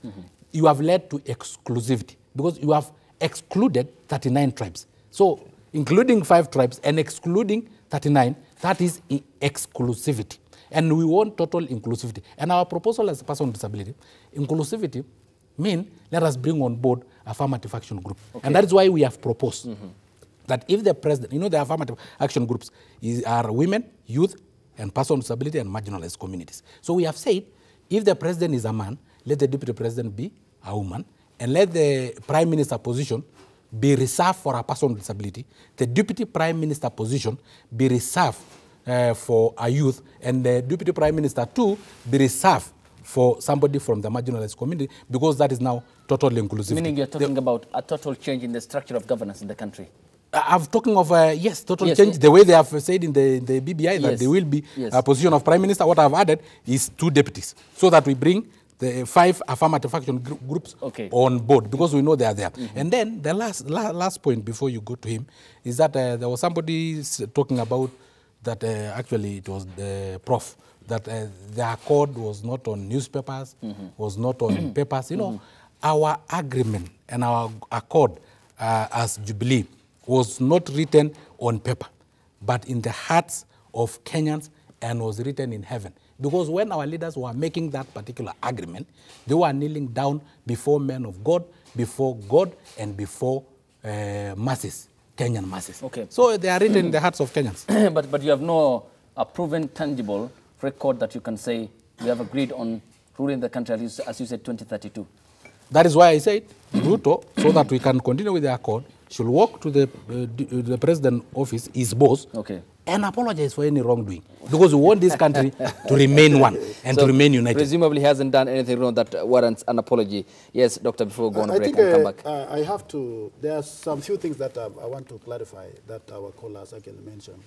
you have led to exclusivity because you have excluded 39 tribes. So including 5 tribes and excluding 39, that is exclusivity. And we want total inclusivity. And our proposal as a person with disability, inclusivity means let us bring on board affirmative action group. Okay. And that is why we have proposed that if the president, you know, the affirmative action groups are women, youth, and persons with disability and marginalized communities. So we have said, if the president is a man, let the deputy president be a woman, and let the prime minister position be reserved for a person with disability, the deputy prime minister position be reserved for a youth, and the deputy prime minister too be reserved for somebody from the marginalized community, because that is now total inclusivity. Meaning you're talking about a total change in the structure of governance in the country. I'm talking of, yes, total change. The way they have said in the BBI that there will be a position of prime minister, what I've added is 2 deputies, so that we bring the 5 affirmative action groups on board, because we know they are there. And then the last point before you go to him is that there was somebody talking about that actually it was the prof, that the accord was not on newspapers, was not on papers. You know, our agreement and our accord as Jubilee was not written on paper, but in the hearts of Kenyans, and was written in heaven. Because when our leaders were making that particular agreement, they were kneeling down before men of God, and before masses, Kenyan masses. Okay. So they are written in the hearts of Kenyans. but you have no proven, tangible record that you can say we have agreed on ruling the country, as you said, 2032. That is why I said, Ruto, so that we can continue with the accord, should walk to the president's office, his boss, and apologize for any wrongdoing. Because we want this country to remain one and to remain united. Presumably he hasn't done anything wrong that warrants an apology. Yes, Doctor, before we go on break and come back. I have to, there are some few things that I want to clarify that our callers again mentioned.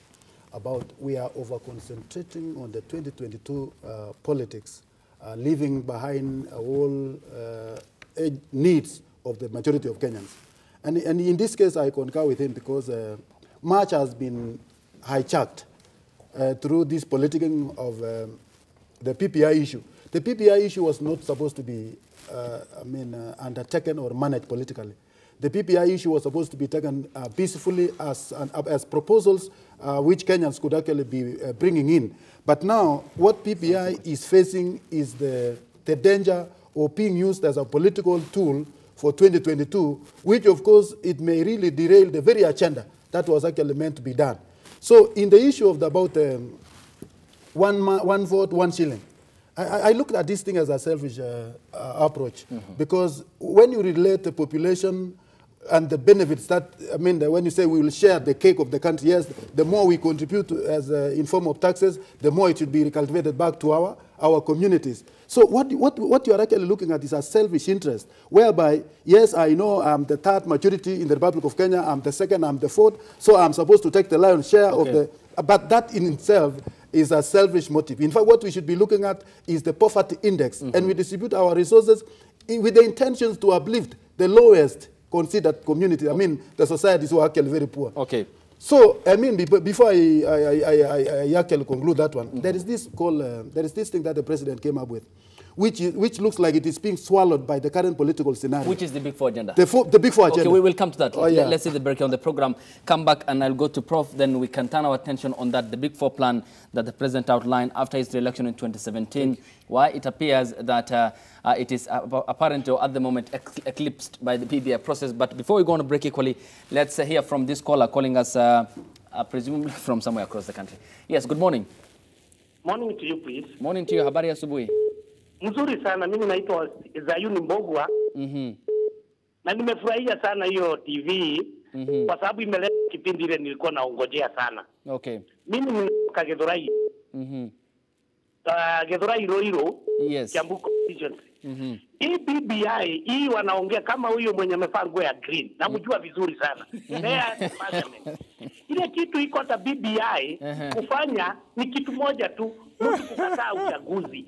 about we are over-concentrating on the 2022 politics, leaving behind all needs of the majority of Kenyans. And in this case, I concur with him because much has been hijacked through this politicking of the PPI issue. The PPI issue was not supposed to be, undertaken or managed politically. The PPI issue was supposed to be taken peacefully as proposals which Kenyans could actually be bringing in. But now, what PPI is facing is the danger of being used as a political tool for 2022, which, of course, it may really derail the very agenda that was actually meant to be done. So, in the issue of about one vote, 1 shilling, I looked at this thing as a selfish approach, because when you relate the population and the benefits that, when you say we will share the cake of the country, yes, the more we contribute in form of taxes, the more it should be recultivated back to our communities. So what you are actually looking at is a selfish interest, whereby, yes, I know I'm the third majority in the Republic of Kenya, I'm the second, I'm the fourth, so I'm supposed to take the lion's share of the, but that in itself is a selfish motive. In fact, what we should be looking at is the poverty index, and we distribute our resources with the intentions to uplift the lowest considered community. The societies who are actually very poor. Okay. So, before I actually conclude that one, there is this thing that the president came up with, which looks like it is being swallowed by the current political scenario. Which is the Big Four agenda? The Big Four agenda. Okay, we will come to that. Oh, yeah. Let's see the break on the program. Come back and I'll go to Prof. Then we can turn our attention on that, the Big Four plan that the president outlined after his re-election in 2017. Why it appears that it is apparent or at the moment eclipsed by the PBI process. But before we go on a break equally, let's hear from this caller calling us presumably from somewhere across the country. Yes, good morning. Morning to you, please. Morning to you. Habari ya asubuhi. Mzuri sana, mimi naitwa Zayuni Mbogwa. Na nimefurahia sana hiyo TV kwa sababu imeleta kipindi ile nilikuwa naongojea sana. Okay. Mimi nitoka Githurai. Githurai Roiro. Yes. Kiambu constituency. Hii BBI, hii wanaongea kama huyo mwenye amevaa nguo ya green. Namjua vizuri sana. Ile kitu iko hata BBI kufanya ni kitu moja tu, mtu kukataa uchaguzi.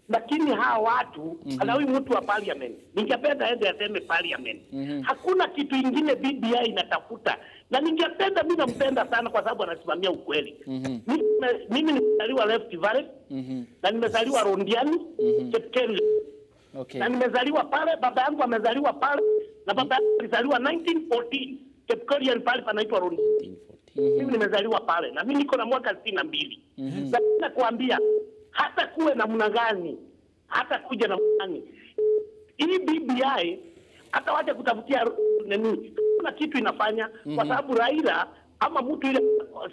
Lakini hawa watu, ana huyu mtu wa parliament, ningependa aende aseme parliament. Hakuna kitu ingine BBI inatafuta. Na ningependa, mimi nampenda sana kwa sababu anasimamia ukweli. Mimi nimezaliwa Left Valley, na nimezaliwa Rondiani, Chepkeli. Okay. Na nimezaliwa pale, baba yangu amezaliwa pale, na baba yangu alizaliwa 1914. Chepkeli pale panaitwa Rondiani. Mimi nimezaliwa pale, na mimi niko na mwaka 62. Na kuambia hata kuwe namna gani, hata kuja namna gani, hii BBI hata waje kutafutia nini, kuna kitu inafanya kwa sababu Raila ama mtu ile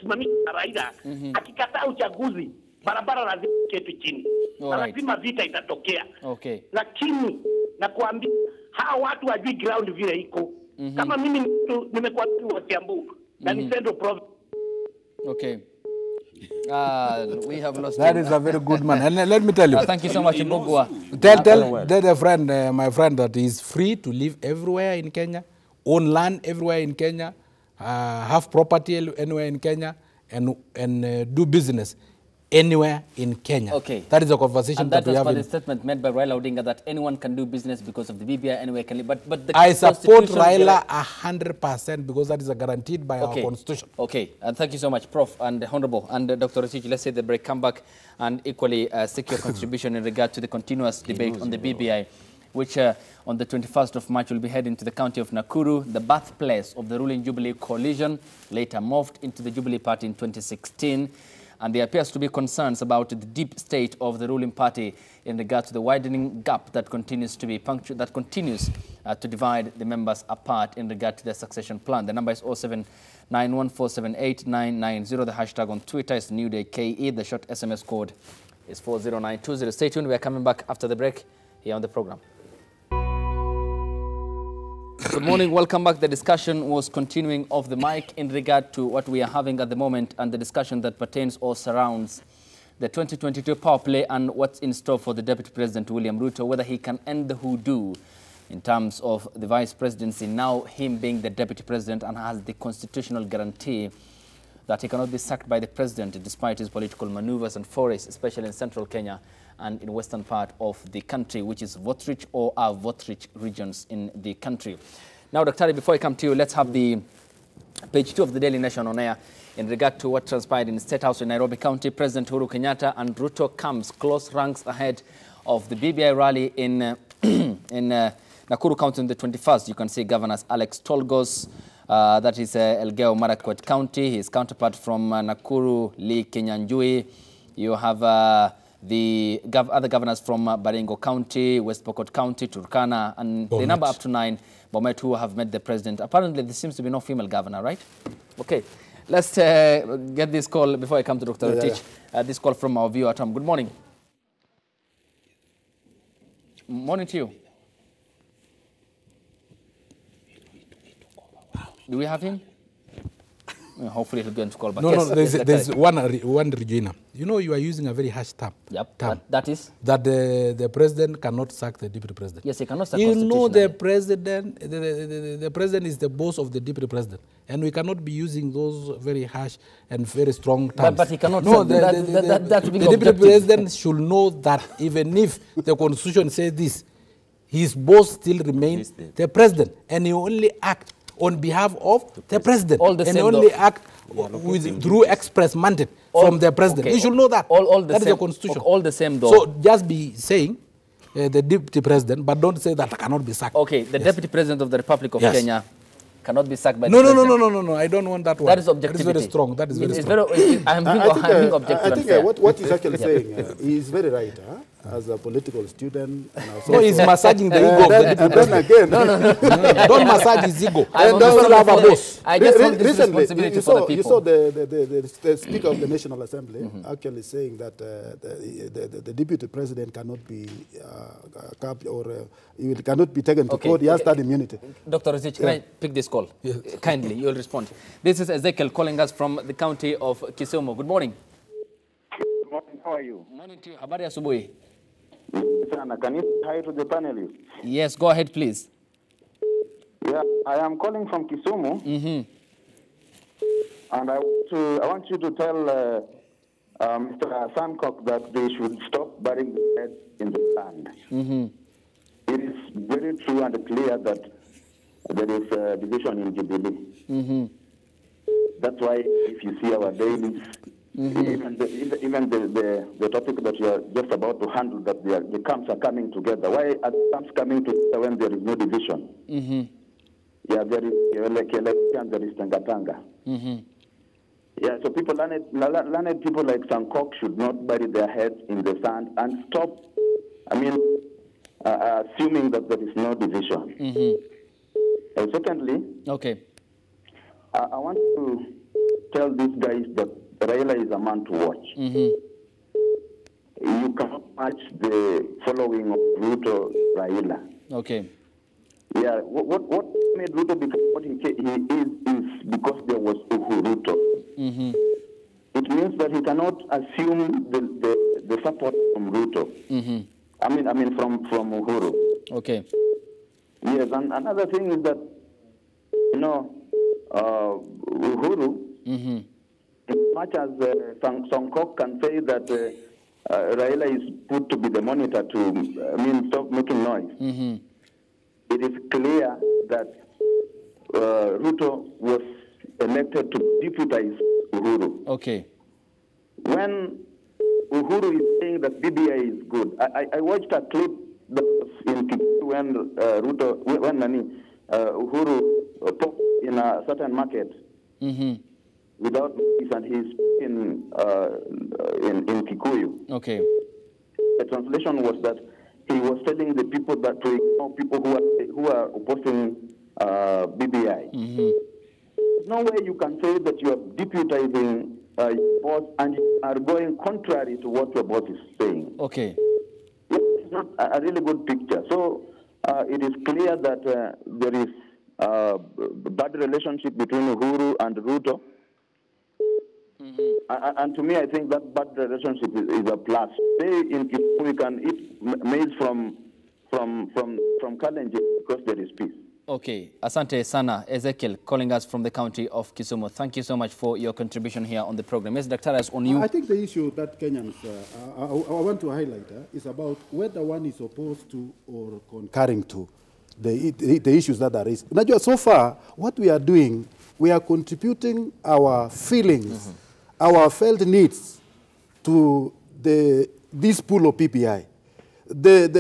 simamisha Raila akikataa uchaguzi, barabara lazima ketu chini. Na lazima vita itatokea. Okay. Lakini na kuambia hawa watu wajui ground vile iko. Kama mimi nimekuwa wa Kiambu na ni Central Province. Okay. We have lost That him. is a very good man. And let me tell you. Thank you so much, Mbogwa. Tell a friend, my friend, that he is free to live everywhere in Kenya, own land everywhere in Kenya, have property anywhere in Kenya, and do business anywhere in Kenya. Okay. That is a conversation and that we was have. the statement made by Raila Odinga that anyone can do business because of the BBI anywhere can live. But the I support Constitution Raila 100% because that is guaranteed by our constitution. Okay, and thank you so much, Prof. and Honorable and Dr. Rotich. Let's say the break, come back and equally seek your contribution in regard to the continuous debate on the BBI, which on the 21st of March will be heading to the county of Nakuru, the birthplace of the ruling Jubilee coalition, later morphed into the Jubilee Party in 2016. And there appears to be concerns about the deep state of the ruling party in regard to the widening gap that continues to be to divide the members apart in regard to their succession plan. The number is 0791478990. The hashtag on Twitter is NewDayKE. The short SMS code is 40920. Stay tuned. We are coming back after the break here on the program. Good morning, welcome back. The discussion was continuing off the mic in regard to what we are having at the moment and the discussion that pertains or surrounds the 2022 power play and what's in store for the Deputy President William Ruto, whether he can end the hoodoo in terms of the Vice Presidency, now him being the Deputy President and has the constitutional guarantee that he cannot be sacked by the president despite his political maneuvers and forays, especially in central Kenya and in western part of the country, which is vote-rich or are vote-rich regions in the country. Now, Dr. before I come to you, let's have the page 2 of the Daily Nation on air in regard to what transpired in the State House in Nairobi County. President Uhuru Kenyatta and Ruto comes close ranks ahead of the BBI rally in Nakuru County on the 21st. You can see Governor Alex Tolgos, that is Elgeyo Marakwet County. His counterpart from Nakuru, Lee Kenyanjui. You have the other governors from Baringo County, West Pokot County, Turkana, and the number up to 9, Bomet, who have met the president. Apparently, there seems to be no female governor, right? Okay, let's get this call before I come to Dr. Rotich. This call from our viewer, Tom. Good morning. Morning to you. Do we have him? Hopefully he'll go into call back. No, yes, no, there's one Regina. You know, you are using a very harsh term. Yep, that is? That the president cannot sack the deputy president. Yes, he cannot sack. You know, the president, the president is the boss of the deputy president. And we cannot be using those very harsh and very strong terms. But he cannot. No, the deputy president should know that even if the constitution says this, his boss still remains the president. And he only acts on behalf of the president. All the and same only act through express mandate from the president. Okay. You should know that. That is the constitution. All the same, though. So just be saying the deputy president, but don't say that cannot be sacked. Okay, the deputy president of the Republic of Kenya cannot be sacked by the president. No. I don't want that one. That is objectivity. That is very strong. That is very strong. I'm being objective. I think what he's actually saying, he's very right. As a political student. No, he's massaging the ego of the deputy president. Again. No. Don't massage his ego. And don't have a boss. I just want this recently, responsibility for the people. You saw the Speaker of the National Assembly actually saying that the deputy president cannot be capped or he cannot be taken to court. He has that immunity. Dr. Rotich, can I pick this call? Yes. Kindly, you'll respond. This is Ezekiel calling us from the county of Kisumu. Good morning. Good morning. How are you? Morning to you. Habari asubuhi. Can you say hi to the panelists? Yes, go ahead, please. Yeah, I am calling from Kisumu. And I want you to tell Mr. Sancock that they should stop burying the head in the sand. It is very true and clear that there is a division in Jubilee. That's why if you see our dailies, even the topic that you are just about to handle, that the camps are coming together. Why are the camps coming together when there is no division? Yeah, there is election, there is Tangatanga. Yeah, so people, learned people like Sancock should not bury their heads in the sand and stop, assuming that there is no division. Secondly, I want to tell these guys that Raila is a man to watch. You cannot match the following of Ruto Raila. Okay. Yeah, what made Ruto become what he is because there was Ruto. It means that he cannot assume the support from Ruto. From Uhuru. Okay. Yes, and another thing is that, Uhuru, as much as Sancock can say that Raila is put to be the monitor to stop making noise, it is clear that Ruto was elected to deputize Uhuru. Okay. When Uhuru is saying that BBI is good, I watched a clip that was in Kikuyu when Uhuru talked in a certain market. Without notice, and he's in Kikuyu. Okay. The translation was that he was telling the people that to ignore people who are opposing BBI. There's no way you can say that you are deputizing your boss and you are going contrary to what your boss is saying. Okay. It's not a really good picture. So it is clear that there is a bad relationship between Uhuru and Ruto. And to me, I think that bad relationship is a plus. Today in Kisumu, we can eat maize from Kalenjin because there is peace. Okay, asante sana, Ezekiel, calling us from the county of Kisumu. Thank you so much for your contribution here on the program. Yes, Dr. As on you. I think the issue that Kenyans, I want to highlight is about whether one is opposed to or concurring to the issues that are raised. So far, what we are doing, we are contributing our feelings, our felt needs to this pool of PPI.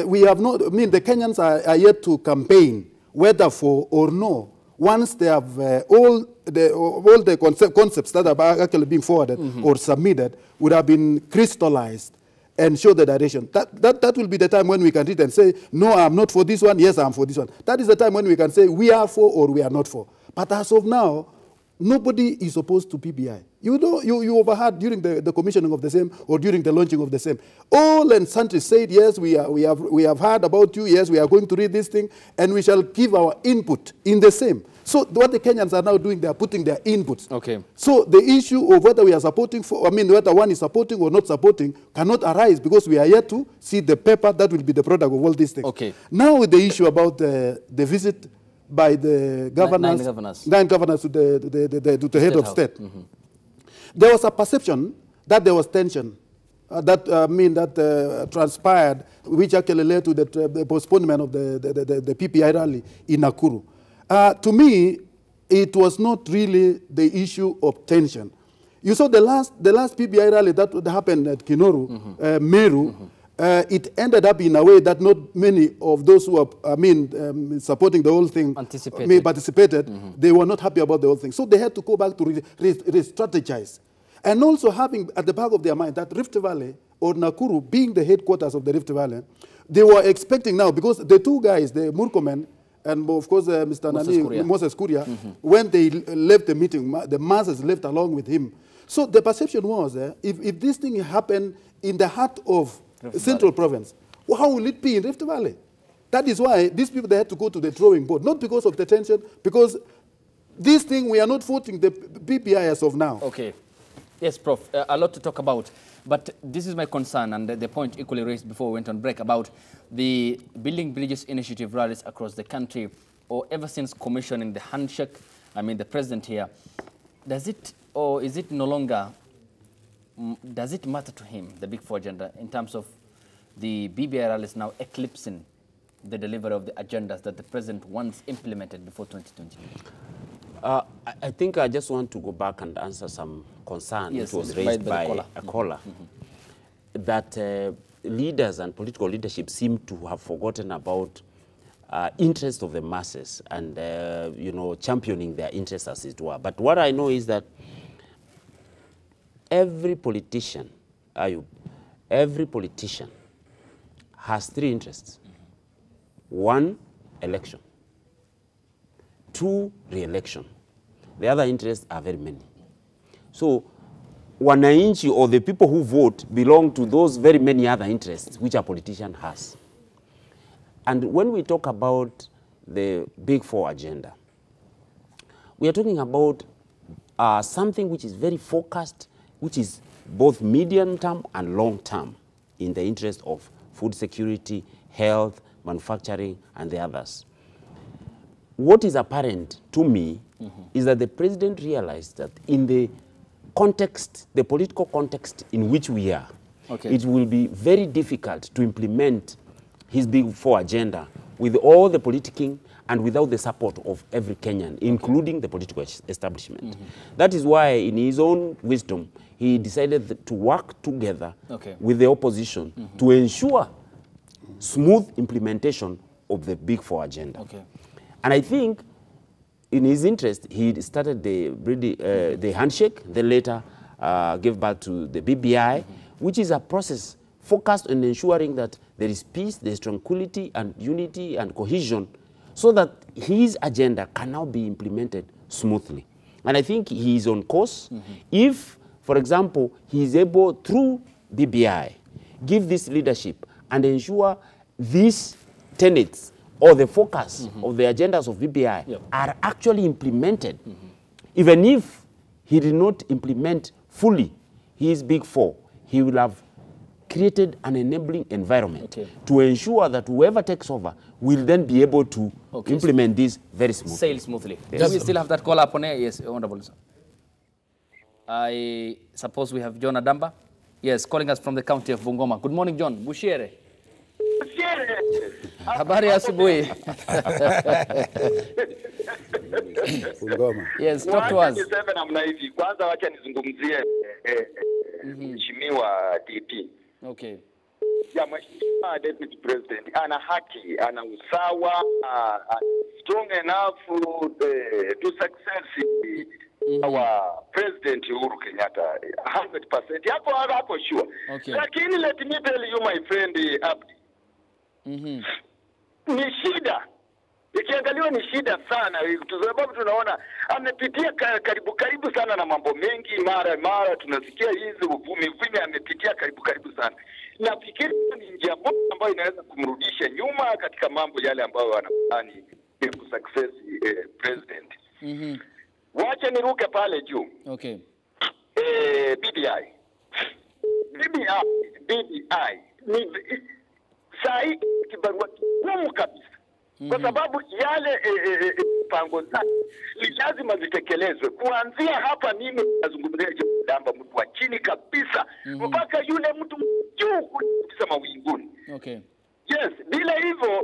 We have not, I mean, the Kenyans are yet to campaign, whether for or no, once they have all the concepts that are actually being forwarded or submitted would have been crystallized and show the direction. That will be the time when we can read and say, no, I'm not for this one, yes, I'm for this one. That is the time when we can say we are for or we are not for. But as of now, nobody is opposed to PBI. You know, you overheard during the commissioning of the same or during the launching of the same. All and sundry said, yes, we have heard about you, yes, we are going to read this thing, and we shall give our input in the same. So what the Kenyans are now doing, they are putting their inputs. Okay. So the issue of whether we are supporting, whether one is supporting or not supporting cannot arise because we are yet to see the paper that will be the product of all these things. Okay. Now with the issue about the visit by the governors, nine governors to the head of state. There was a perception that there was tension that transpired, which actually led to the postponement of the PPI rally in Nakuru. To me, it was not really the issue of tension. You saw the last PPI rally that happened at Kinoru, Meru. It ended up in a way that not many of those who are, supporting the whole thing participated. They were not happy about the whole thing. So they had to go back to re-strategize. And also having at the back of their mind that Rift Valley or Nakuru being the headquarters of the Rift Valley, they were expecting now, because the two guys, the Murkomen, and of course Mr. Moses Kuria, when they left the meeting, the masses left along with him. So the perception was, if this thing happened in the heart of Central Province, well, how will it be in Rift Valley? That is why these people, they had to go to the drawing board, not because of the tension, because this thing, we are not voting the PPI as of now. Okay. Yes, Prof, a lot to talk about. But this is my concern, and the point equally raised before we went on break, about the Building Bridges initiative rallies across the country, or ever since commissioning the handshake, the president here, does it, or is it no longer, does it matter to him, the Big Four agenda, in terms of the BBI rallies now eclipsing the delivery of the agendas that the president once implemented before 2020? I think I just want to go back and answer some concern which was raised by a caller, that leaders and political leadership seem to have forgotten about interest of the masses and championing their interests, as it were. But what I know is that every politician, every politician has three interests. One, election. Two, re-election. The other interests are very many. So, wananchi, or the people who vote, belong to those very many other interests which a politician has. And when we talk about the Big Four agenda, we are talking about something which is very focused, which is both medium term and long term in the interest of food security, health, manufacturing, and the others. What is apparent to me is that the president realized that in the context, the political context in which we are, it will be very difficult to implement his Big Four agenda with all the politicking and without the support of every Kenyan, including the political establishment. That is why, in his own wisdom, he decided to work together with the opposition to ensure smooth implementation of the Big Four agenda. And I think, in his interest, he started the handshake, then later gave birth to the BBI, which is a process focused on ensuring that there is peace, there is tranquility and unity and cohesion, so that his agenda can now be implemented smoothly. And I think he is on course. If, for example, he is able, through BBI, give this leadership and ensure these tenets or the focus of the agendas of BBI are actually implemented, even if he did not implement fully his Big Four, he will have created an enabling environment to ensure that whoever takes over will then be able to implement this very smoothly. Sail smoothly. Yes. We still have that call up on air? Yes, Honorable. I suppose we have John Adamba. Yes, calling us from the county of Bungoma. Good morning, John. Bushiere. Habari asubuhi. Bungoma. Yes, talk to us. Niseme namna hivi. Kwanza wacha nizungumzie mheshimiwa DP. Okay. Ya mheshimiwa deputy president ana haki, ana usawa, strong enough to success our president Uhuru Kenyatta 100%. Hapo sure. Okay. Lakini let me tell you my friend Abdi. Ni shida. Ikiangaliwa ni shida sana kwa sababu tunaona amepitia karibu sana na mambo mengi, mara tunasikia hizi uvumi amepitia karibu sana. Nafikiri ni njia moja ambayo inaweza kumrudisha nyuma katika mambo yale ambayo wanafanya ku success president. Wacha niruke pale juu. Okay. BBI ni sahi kibarua kigumu kabisa. Kwa sababu yale pango zake lazima zitekelezwe. Kuanzia hapa mimi nazungumzia Damba, mtu wa chini kabisa mpaka yule mtu juu kabisa mawinguni. Okay. Yes, bila hivyo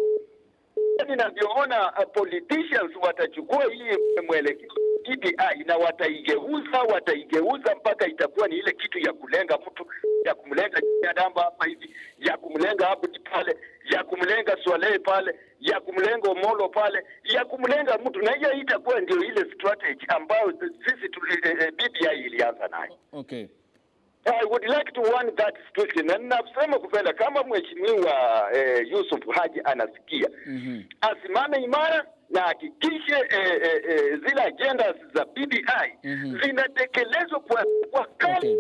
ninavyoona politicians watachukua hii mwelekeo BBI na wataigeuza mpaka itakuwa ni ile kitu ya kulenga mtu, ya kumlenga Damba hapa hivi, ya kumlenga hapo pale, ya kumlenga Swalehe pale, ya kumlenga Omolo pale, ya kumlenga mtu, na hiyo itakuwa ndio ile strategy ambayo sisi BBI ilianza nayo. Okay. I would like to warn that situation. Na nasema kupenda kama mheshimiwa Yusuf Haji anasikia, asimame imara na hakikishe zile agenda za BBI zinatekelezwa kwa kali.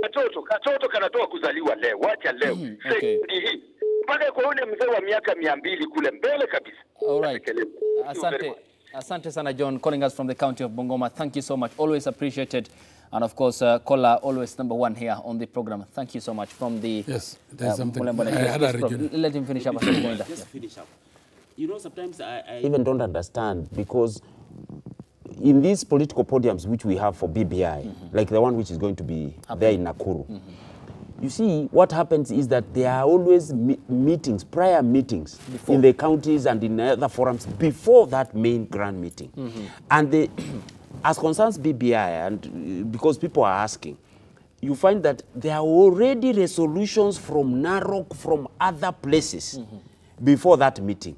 Katoto kanatoa kuzaliwa leo, wacha leo. Hii mpaka kwa ule mzee wa miaka 200 kule mbele kabisa. All right. Asante sana John, calling us from the county of Bungoma. Thank you so much. Always appreciated. And of course, caller always number one here on the program. Thank you so much from the... Yes, there's something. Let him finish up. Just finish up. You know, sometimes I even don't understand, because in these political podiums which we have for BBI, like the one which is going to be there in Nakuru, you see, what happens is that there are always meetings, prior meetings in the counties and in other forums before that main grand meeting. And as concerns BBI, and because people are asking, you find that there are already resolutions from Narok, from other places before that meeting.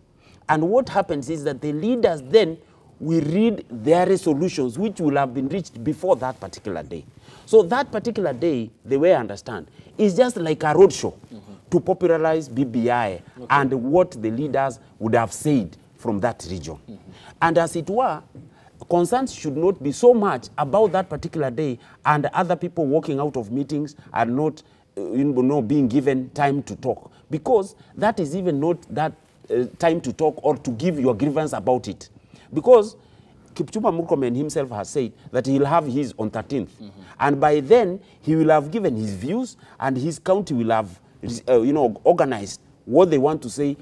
And what happens is that the leaders then will read their resolutions, which will have been reached before that particular day. So that particular day, the way I understand, is just like a roadshow to popularize BBI and what the leaders would have said from that region. And as it were, concerns should not be so much about that particular day and other people walking out of meetings and not being given time to talk, because that is even not that time to talk or to give your grievance about it. Because Kipchumba Murkomen himself has said that he'll have his on 13th. And by then, he will have given his views and his county will have organized what they want to say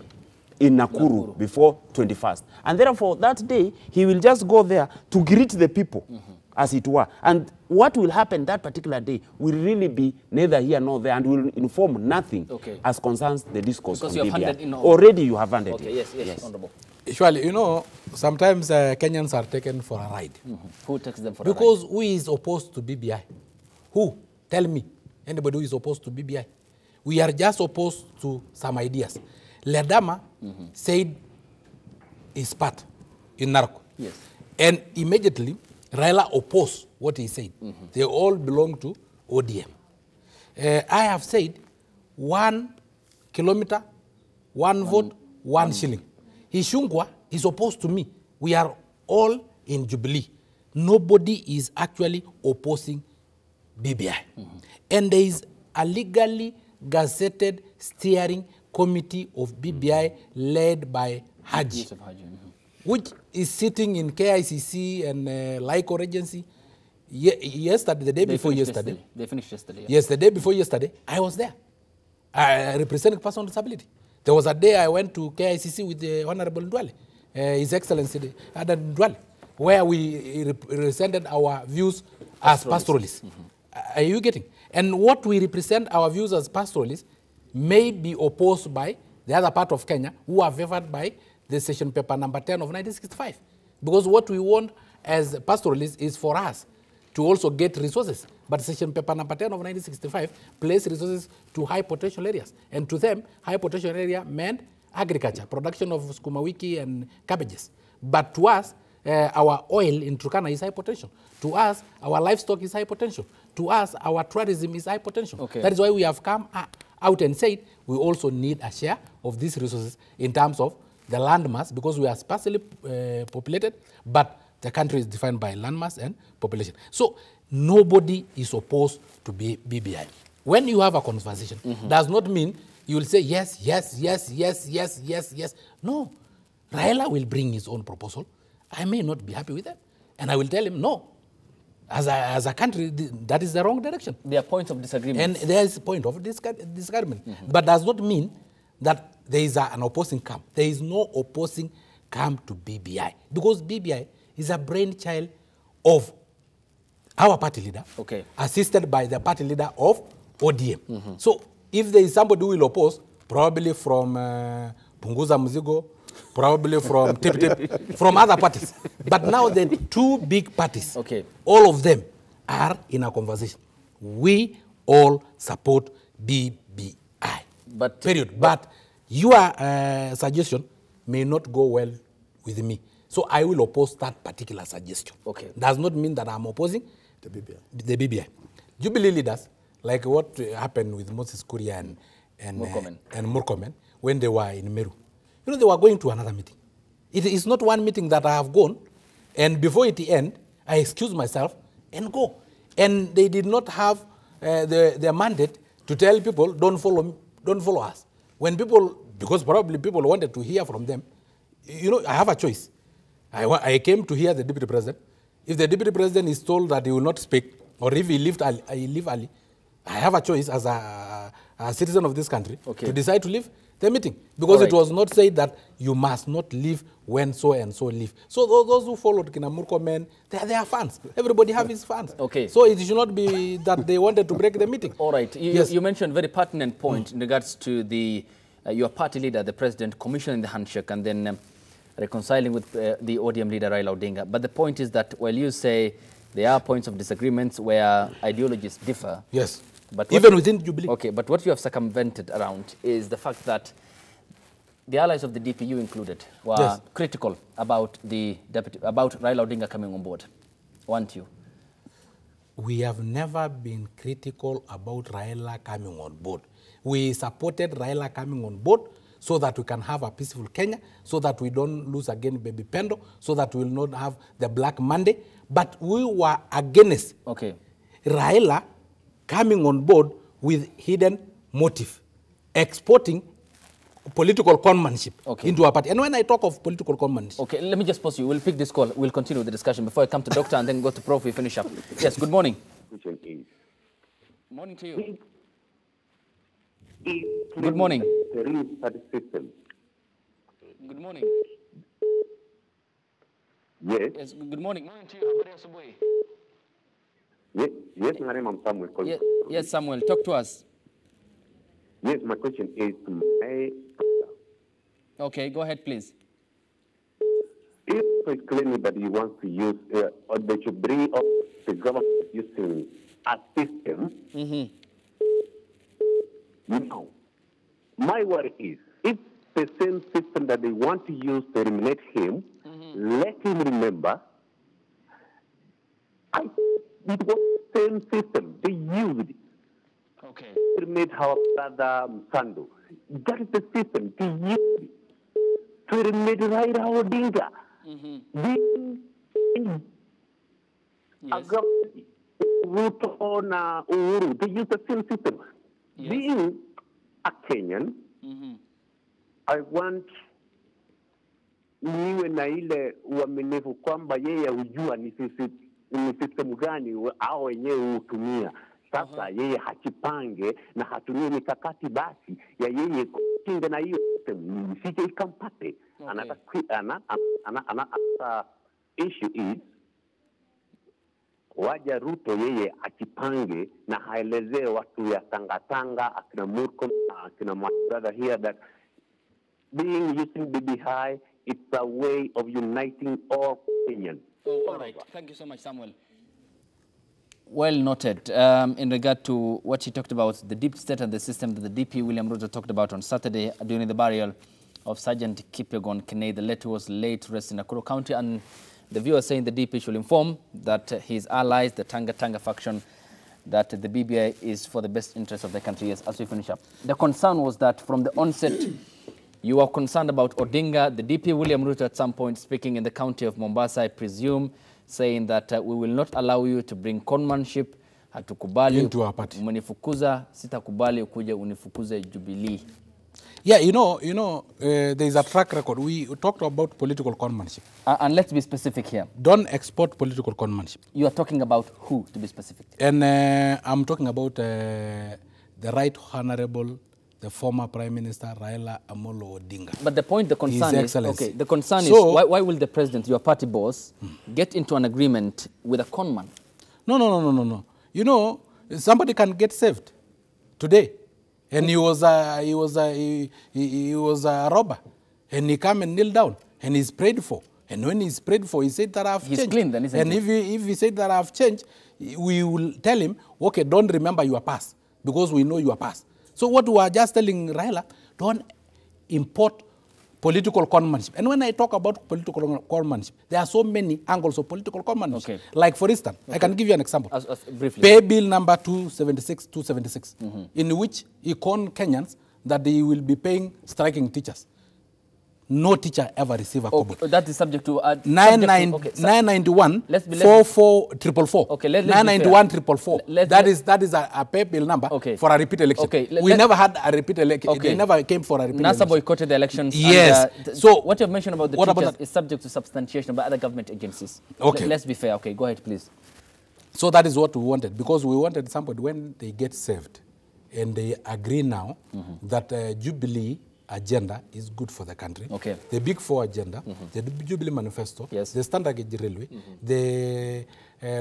in Nakuru before 21st. And therefore, that day, he will just go there to greet the people, as it were. And what will happen that particular day will really be neither here nor there and will inform nothing as concerns the discourse. Because you have handed in already, you have handed in. Yes, Honorable. Usually, sometimes Kenyans are taken for a ride. Who takes them for a ride? Because who is opposed to BBI? Who? Tell me. Anybody who is opposed to BBI? We are just opposed to some ideas. Ledama said his part in Narco. Yes. And immediately, Raila opposed what he said. They all belong to ODM. I have said 1 kilometer, 1 vote, 1 shilling. Hishungwa is opposed to me. We are all in Jubilee. Nobody is actually opposing BBI. And there is a legally gazetted steering committee of BBI led by Haji, which is sitting in KICC and LICO Regency. Yesterday, the day before yesterday. They finished yesterday. Yes, the day before yesterday, I was there. representing person with disability. There was a day I went to KICC with the Honorable Ndwale, His Excellency Adan Ndwale, where we represented our views as pastoralists. Are you getting? And what we represent our views as pastoralists may be opposed by the other part of Kenya who are favored by the session paper number 10 of 1965. Because what we want as pastoralists is for us to also get resources. But session paper number 10 of 1965 placed resources to high potential areas. And to them, high potential area meant agriculture, production of sukuma wiki and cabbages. But to us, our oil in Turkana is high potential. To us, our livestock is high potential. To us, our tourism is high potential. Okay. That is why we have come out and said we also need a share of these resources in terms of the land mass, because we are sparsely populated, but the country is defined by land mass and population. So nobody is opposed to BBI. When you have a conversation, does not mean you will say yes, yes, yes, yes, yes, yes, yes. No. Raila will bring his own proposal. I may not be happy with that. And I will tell him, no. As a country, that is the wrong direction. There are points of disagreement. And there is a point of disagreement. But does not mean that there is an opposing camp. There is no opposing camp to BBI. Because BBI is a brainchild of our party leader, assisted by the party leader of ODM. So if there is somebody who will oppose, probably from Punguza Muzigo, probably from Tip Tip, from other parties. But now the two big parties, all of them are in a conversation. We all support BBI. But, period. But your suggestion may not go well with me. So I will oppose that particular suggestion. Does not mean that I'm opposing the BBI. Jubilee leaders, like what happened with Moses Kuria and Murkomen when they were in Meru. You know, they were going to another meeting. It is not one meeting that I have gone, and before it end, I excuse myself and go. And they did not have the mandate to tell people, don't follow us. When people, because probably people wanted to hear from them, you know, I have a choice. I came to hear the deputy president. If the deputy president is told that he will not speak, or if he leave early, I have a choice as a citizen of this country to decide to leave the meeting. Because it was not said that you must not leave when so and so leave. So those who followed Kinamurko men, they are fans. Everybody have his fans. So it should not be that they wanted to break the meeting. All right. You mentioned a very pertinent point in regards to the your party leader, the president, commissioning the handshake and then reconciling with the ODM leader Raila Odinga. But the point is that while you say there are points of disagreements where ideologies differ. Yes. But even within Jubilee. Okay, but what you have circumvented around is the fact that the allies of the DPU included were critical about about Raila Odinga coming on board. Weren't you? We have never been critical about Raila coming on board. We supported Raila coming on board so that we can have a peaceful Kenya, so that we don't lose again Baby Pendo, so that we will not have the Black Monday. But we were against Raila coming on board with hidden motive, exporting political conmanship into our party. And when I talk of political conmanship... Okay, let me just pause you. We'll pick this call. We'll continue the discussion before I come to Doctor and then go to Prof. We finish up. Yes, good morning. Morning to you. Good morning. Good morning. Yes. Good morning. Morning to you. Yes, my name is Samuel. Yes, Samuel. Talk to us. Yes, my question is to my... Okay, go ahead, please. If it's claiming that you want to use, or that you bring up the government using a system, now, my worry is, if the same system that they want to use to eliminate him, let him remember, it was the same system. They used it. They made our brother Sandu. That is the system. They used it to eliminate Raila Odinga. Ruto na Uhuru, they use the same system. Being a Kenyan, I want niwe na ile uaminifu kwamba yeye hujua ni system gani hao wenyewe hutumia. Sasa yeye hachipange na hatumie mikakati basi ya yeye kushinda na hiyo system isije ikampate. Issue is waja Ruto yeye achipange na haelezee watu ya Tanga akina Murkomen akina my brother here that being using BBI, it's a way of uniting all Kenyans. All right. Thank you so much, Samuel. Well noted. In regard to what he talked about, the deep state and the system that the DP William Ruto talked about on Saturday during the burial of Sergeant Kipyegon Kenei, the late was laid to rest in Nakuru County, and the viewer saying the DP should inform that his allies, the Tanga faction, that the BBI is for the best interest of the country. Yes, as we finish up. The concern was that from the onset, you are concerned about Odinga. The DP William Ruto at some point speaking in the county of Mombasa, I presume, saying that we will not allow you to bring conmanship, hatukubali into our party. Umenifukuza, sitakubali ukuje unifukuze Jubilee. Yeah, there is a track record. We talked about political conmanship. And let's be specific here. Don't export political conmanship. You are talking about who, to be specific? And I'm talking about the Right Honorable, the former Prime Minister, Raila Amolo Odinga. But the point, the concern is, okay, the concern is, why will the president, your party boss, get into an agreement with a conman? No. Somebody can get saved today. And he was a robber, and he come and kneel down, and he's prayed for. And when he's prayed for, he said that I've changed. He's clean then, isn't he? And if he said that I've changed, we will tell him, okay, don't remember your past, because we know your past. So what we are just telling Raila, don't import political conmanship. And when I talk about political conmanship, there are so many angles of political conmanship. Okay. Like, for instance, I can give you an example. Briefly. Pay bill number 276, in which he conned Kenyans that they will be paying striking teachers. No teacher ever received a kobo. That is subject to 991 44444. Okay, 991 444. That is a pay bill number for a repeat election. Okay, we never had a repeat election. Okay. They never came for a repeat election. NASA boycotted the elections. Yes. And, so what you've mentioned about the teachers is subject to substantiation by other government agencies. Okay. Let's be fair. Okay, go ahead, please. So that is what we wanted, because we wanted somebody when they get saved and they agree now that Jubilee agenda is good for the country. Okay. The Big Four agenda, the Jubilee Manifesto, the Standard Gauge Railway, the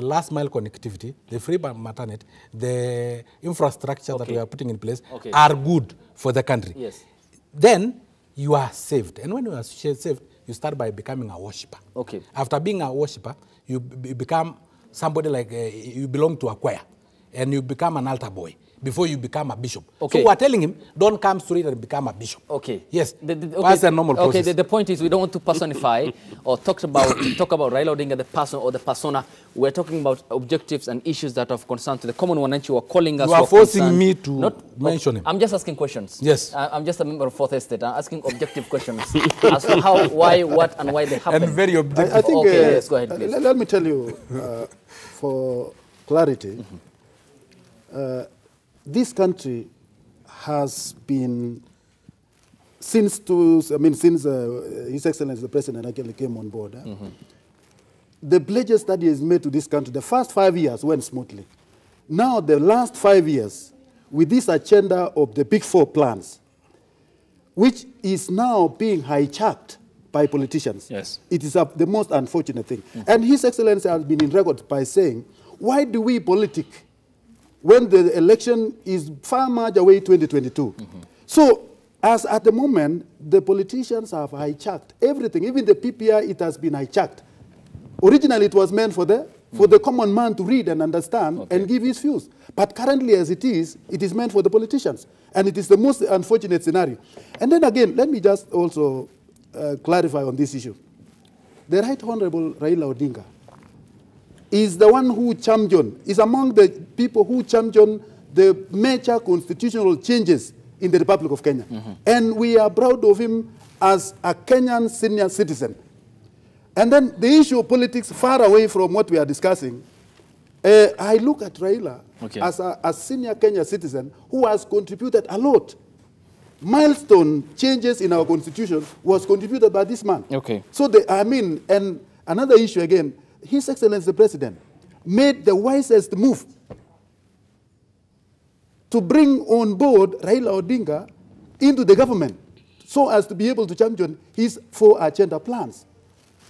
last mile connectivity, the free maternity, the infrastructure that we are putting in place are good for the country. Yes. Then you are saved. And when you are saved, you start by becoming a worshipper. Okay. After being a worshipper, you become somebody like you belong to a choir, and you become an altar boy before you become a bishop. Okay. So we are telling him, don't come straight and become a bishop. Okay. Yes. That's a normal process. Okay, the point is we don't want to personify or talk about Raila Odinga, the person or the persona. We're talking about objectives and issues that are of concern to the common one, and you are calling us. You are forcing me to mention him. I'm just asking questions. Yes. I'm just a member of Fourth Estate. I'm asking objective questions as to how, why, what, and why they happen. And very objective. I think, yes, go ahead, please. Let me tell you, for clarity, this country has been, since His Excellency the President actually came on board, the pledges that he has made to this country, the first 5 years went smoothly. Now the last 5 years, with this agenda of the Big Four plans, which is now being hijacked by politicians. Yes. It is the most unfortunate thing. And His Excellency has been in record by saying, why do we politic when the election is far much away 2022? So, as at the moment, the politicians have hijacked everything. Even the PPI, it has been hijacked. Originally, it was meant for the common man to read and understand and give his views. But currently, as it is meant for the politicians. And it is the most unfortunate scenario. And then again, let me just also clarify on this issue. The Right Honorable Raila Odinga is the one who is among the people who championed the major constitutional changes in the Republic of Kenya. And we are proud of him as a Kenyan senior citizen. And then the issue of politics, far away from what we are discussing, I look at Raila as a senior Kenyan citizen who has contributed a lot. Milestone changes in our constitution was contributed by this man. Okay. So, and another issue again, His Excellency the President made the wisest move to bring on board Raila Odinga into the government so as to be able to champion his 4 agenda plans,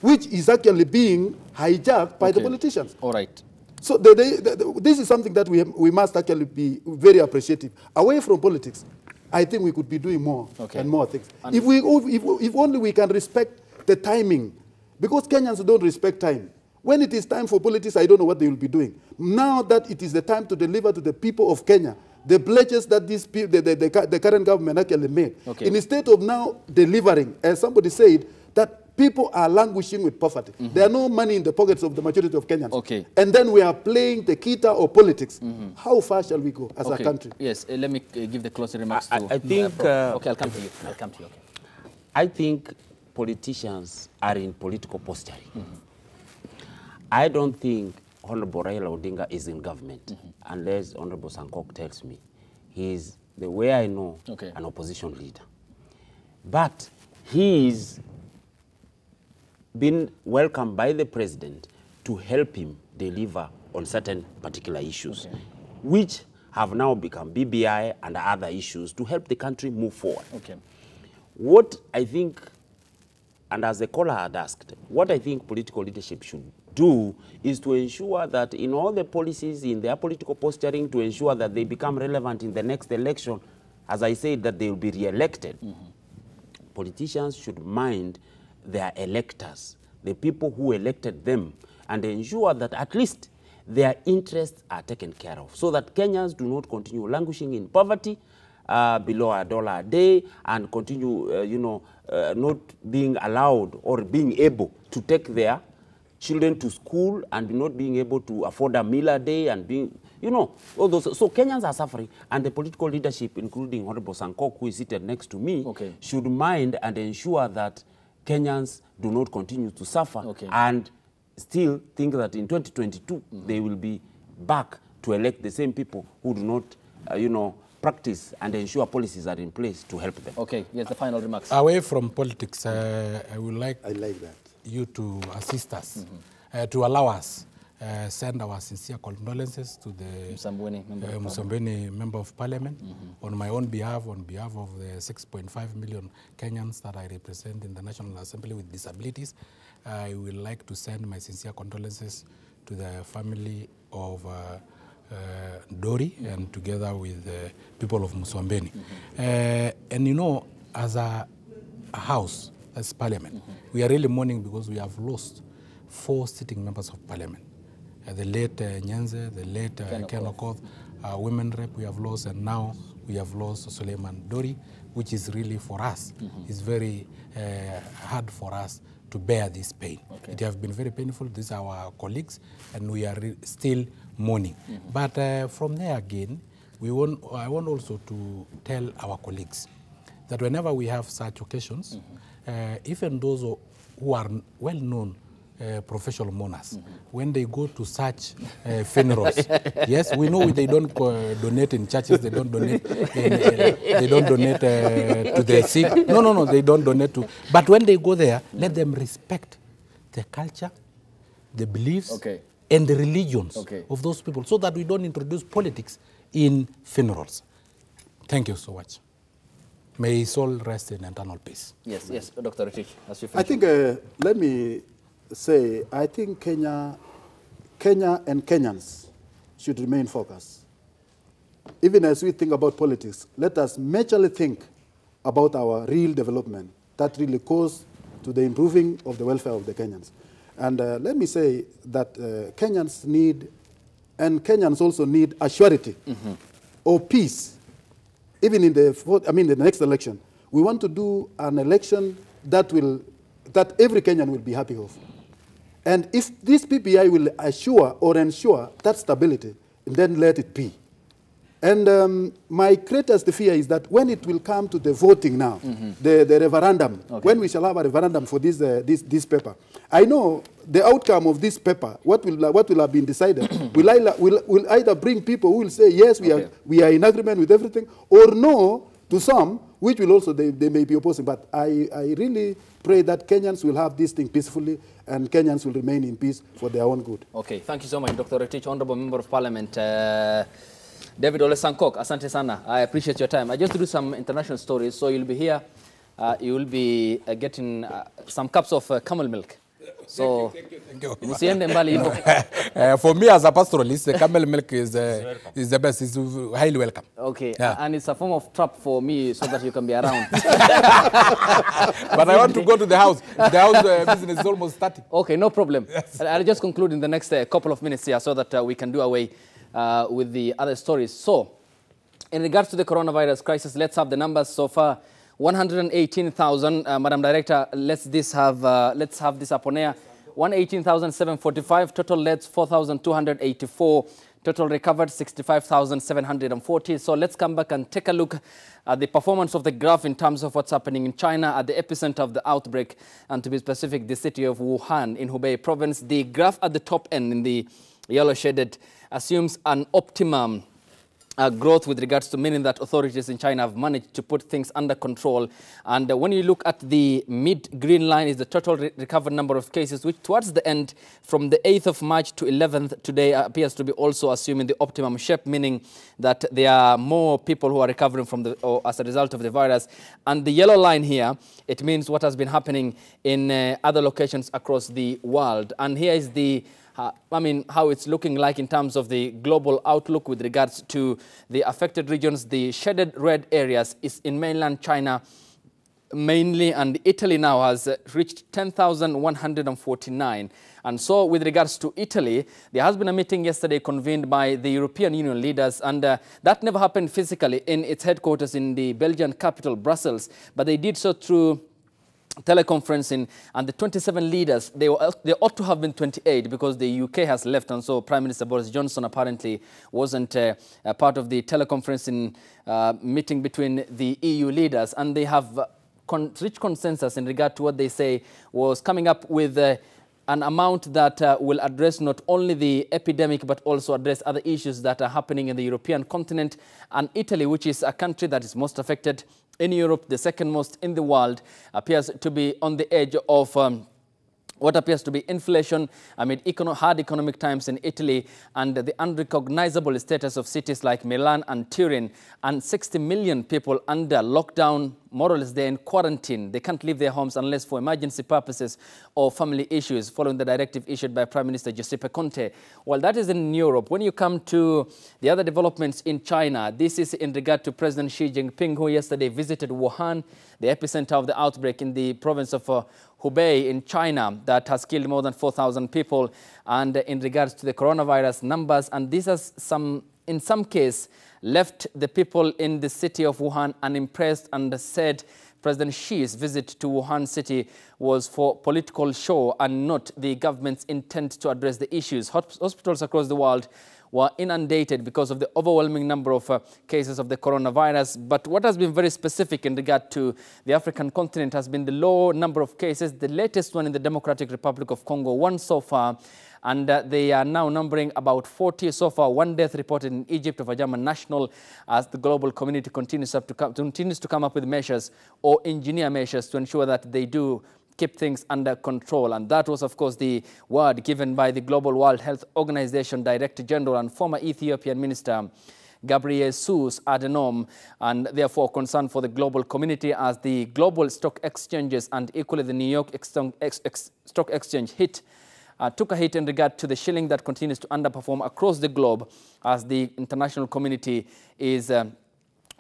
which is actually being hijacked by the politicians. All right. So this is something that we must actually be very appreciative. Away from politics, I think we could be doing more and more things. If only we can respect the timing, because Kenyans don't respect time. When it is time for politics, I don't know what they will be doing. Now that it is the time to deliver to the people of Kenya the pledges that the current government actually made, instead of now delivering, as somebody said, that people are languishing with poverty. There are no money in the pockets of the majority of Kenyans. And then we are playing the kita or politics. How far shall we go as a country? Yes, let me give the closing remarks to I think... okay, I'll come to you. I think politicians are in political posturing. I don't think Honorable Raila Odinga is in government, unless Honorable Sankok tells me. He's, the way I know, an opposition leader. But he's been welcomed by the president to help him deliver on certain particular issues, which have now become BBI and other issues to help the country move forward. What I think, and as the caller had asked, what I think political leadership should do is to ensure that in all the policies, in their political posturing, to ensure that they become relevant in the next election, as I said, that they will be re-elected. Politicians should mind their electors, the people who elected them, and ensure that at least their interests are taken care of, so that Kenyans do not continue languishing in poverty, below $1 a day, and continue, not being allowed or being able to take their children to school and not being able to afford a meal a day and being, all those. So Kenyans are suffering, and the political leadership, including Honorable Sankok, who is seated next to me, should mind and ensure that Kenyans do not continue to suffer and still think that in 2022 they will be back to elect the same people who do not, practice and ensure policies are in place to help them. Okay, yes, the final remarks. Away from politics, I would like, that. You to assist us, to allow us send our sincere condolences to the Msambweni Member of Parliament on my own behalf, on behalf of the 6.5 million Kenyans that I represent in the National Assembly with disabilities. I would like to send my sincere condolences to the family of Dori and together with the people of Msambweni. And as a house, as Parliament, we are really mourning because we have lost 4 sitting members of Parliament. The late Nyenze, the late Ken Okoth, women rep we have lost, and now we have lost Suleiman Dori, which is really for us, it's very hard for us to bear this pain. It has been very painful. These are our colleagues, and we are still mourning. But from there again, I want also to tell our colleagues that whenever we have such occasions, even those who are well-known professional mourners, when they go to such funerals, yes, we know they don't donate in churches, they don't donate, they don't donate to the sick. No, they don't donate to. But when they go there, let them respect the culture, the beliefs, and the religions of those people, so that we don't introduce politics in funerals. Thank you so much. May his soul rest in eternal peace. Yes, yes, Dr. Rotich, as you finish. I think, let me say, I think Kenya and Kenyans should remain focused. Even as we think about politics, let us majorly think about our real development that really goes to the improving of the welfare of the Kenyans. And let me say that Kenyans need, and Kenyans also need a surety or peace. Even in the next election, we want to do an election that every Kenyan will be happy of. And if this PPI will assure or ensure that stability, then let it be. And my greatest fear is that when it will come to the voting now, the referendum, when we shall have a referendum for this paper, I know the outcome of this paper, what will have been decided, will either bring people who will say, yes, we are in agreement with everything, or no to some, which will also, they may be opposing. But I really pray that Kenyans will have this thing peacefully, and Kenyans will remain in peace for their own good. Okay, thank you so much, Dr. Rotich, Honorable Member of Parliament. David Olesankok, asante sana. I appreciate your time. I just do some international stories, so you'll be here. You will be getting some cups of camel milk. So, thank you. For me as a pastoralist, the camel milk is the best. It's highly welcome. Okay, and it's a form of trap for me so that you can be around. But I want to go to the house. The house business is almost starting. Okay, no problem. Yes. I'll just conclude in the next couple of minutes here so that we can do away with the other stories. So, in regards to the coronavirus crisis, let's have the numbers so far. 118,000, Madam Director, let's have this up on air. 118,745, total deaths 4,284, total recovered 65,740. So let's come back and take a look at the performance of the graph in terms of what's happening in China at the epicenter of the outbreak, and to be specific, the city of Wuhan in Hubei province. The graph at the top end in the yellow shaded assumes an optimum growth with regards to meaning that authorities in China have managed to put things under control. And when you look at the mid-green line is the total recovered number of cases, which towards the end, from the 8th of March to 11th today, appears to be also assuming the optimum shape, meaning that there are more people who are recovering from as a result of the virus. And the yellow line here, it means what has been happening in other locations across the world. And here is the how it's looking like in terms of the global outlook with regards to the affected regions. The shaded red areas is in mainland China mainly, and Italy now has reached 10,149. And so with regards to Italy, there has been a meeting yesterday convened by the European Union leaders, and that never happened physically in its headquarters in the Belgian capital, Brussels, but they did so through teleconferencing, and the 27 leaders, they ought to have been 28 because the UK has left, and so Prime Minister Boris Johnson apparently wasn't a part of the teleconferencing meeting between the EU leaders, and they have reached consensus in regard to what they say was coming up with an amount that will address not only the epidemic but also address other issues that are happening in the European continent. And Italy, which is a country that is most affected in Europe, the second most in the world, appears to be on the edge of what appears to be inflation amid hard economic times in Italy, and the unrecognizable status of cities like Milan and Turin, and 60 million people under lockdown. More or less, they're in quarantine. They can't leave their homes unless for emergency purposes or family issues, following the directive issued by Prime Minister Giuseppe Conte. Well, that is in Europe. When you come to the other developments in China, this is in regard to President Xi Jinping, who yesterday visited Wuhan, the epicenter of the outbreak in the province of Hubei in China, that has killed more than 4,000 people. And in regards to the coronavirus numbers, and this has in some case left the people in the city of Wuhan unimpressed, and said President Xi's visit to Wuhan city was for political show and not the government's intent to address the issues. Hospitals across the world were inundated because of the overwhelming number of cases of the coronavirus. But what has been very specific in regard to the African continent has been the low number of cases. The latest one in the Democratic Republic of Congo, one so far, and they are now numbering about 40 so far. One death reported in Egypt of a German national, as the global community continues to come up with measures or engineer measures to ensure that they do keep things under control. And that was, of course, the word given by the Global World Health Organization Director General and former Ethiopian Minister Ghebreyesus Adhanom, and therefore concern for the global community as the global stock exchanges and equally the New York Stock Exchange took a hit in regard to the shilling that continues to underperform across the globe, as the international community is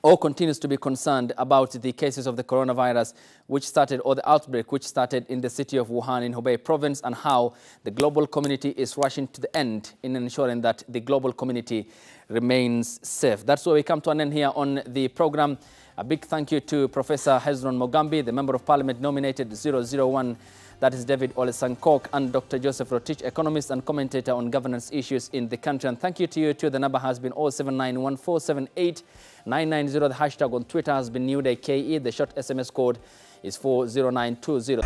or continues to be concerned about the cases of the coronavirus or the outbreak which started in the city of Wuhan in Hubei province, and how the global community is rushing to the end in ensuring that the global community remains safe. That's where we come to an end here on the program. A big thank you to Professor Hezron Mogambi, the Member of Parliament nominated 001, that is David Olesankok, and Dr. Joseph Rotich, economist and commentator on governance issues in the country. And thank you to you too. The number has been 0791478 990. The hashtag on Twitter has been NewDayKE. The short SMS code is 40920.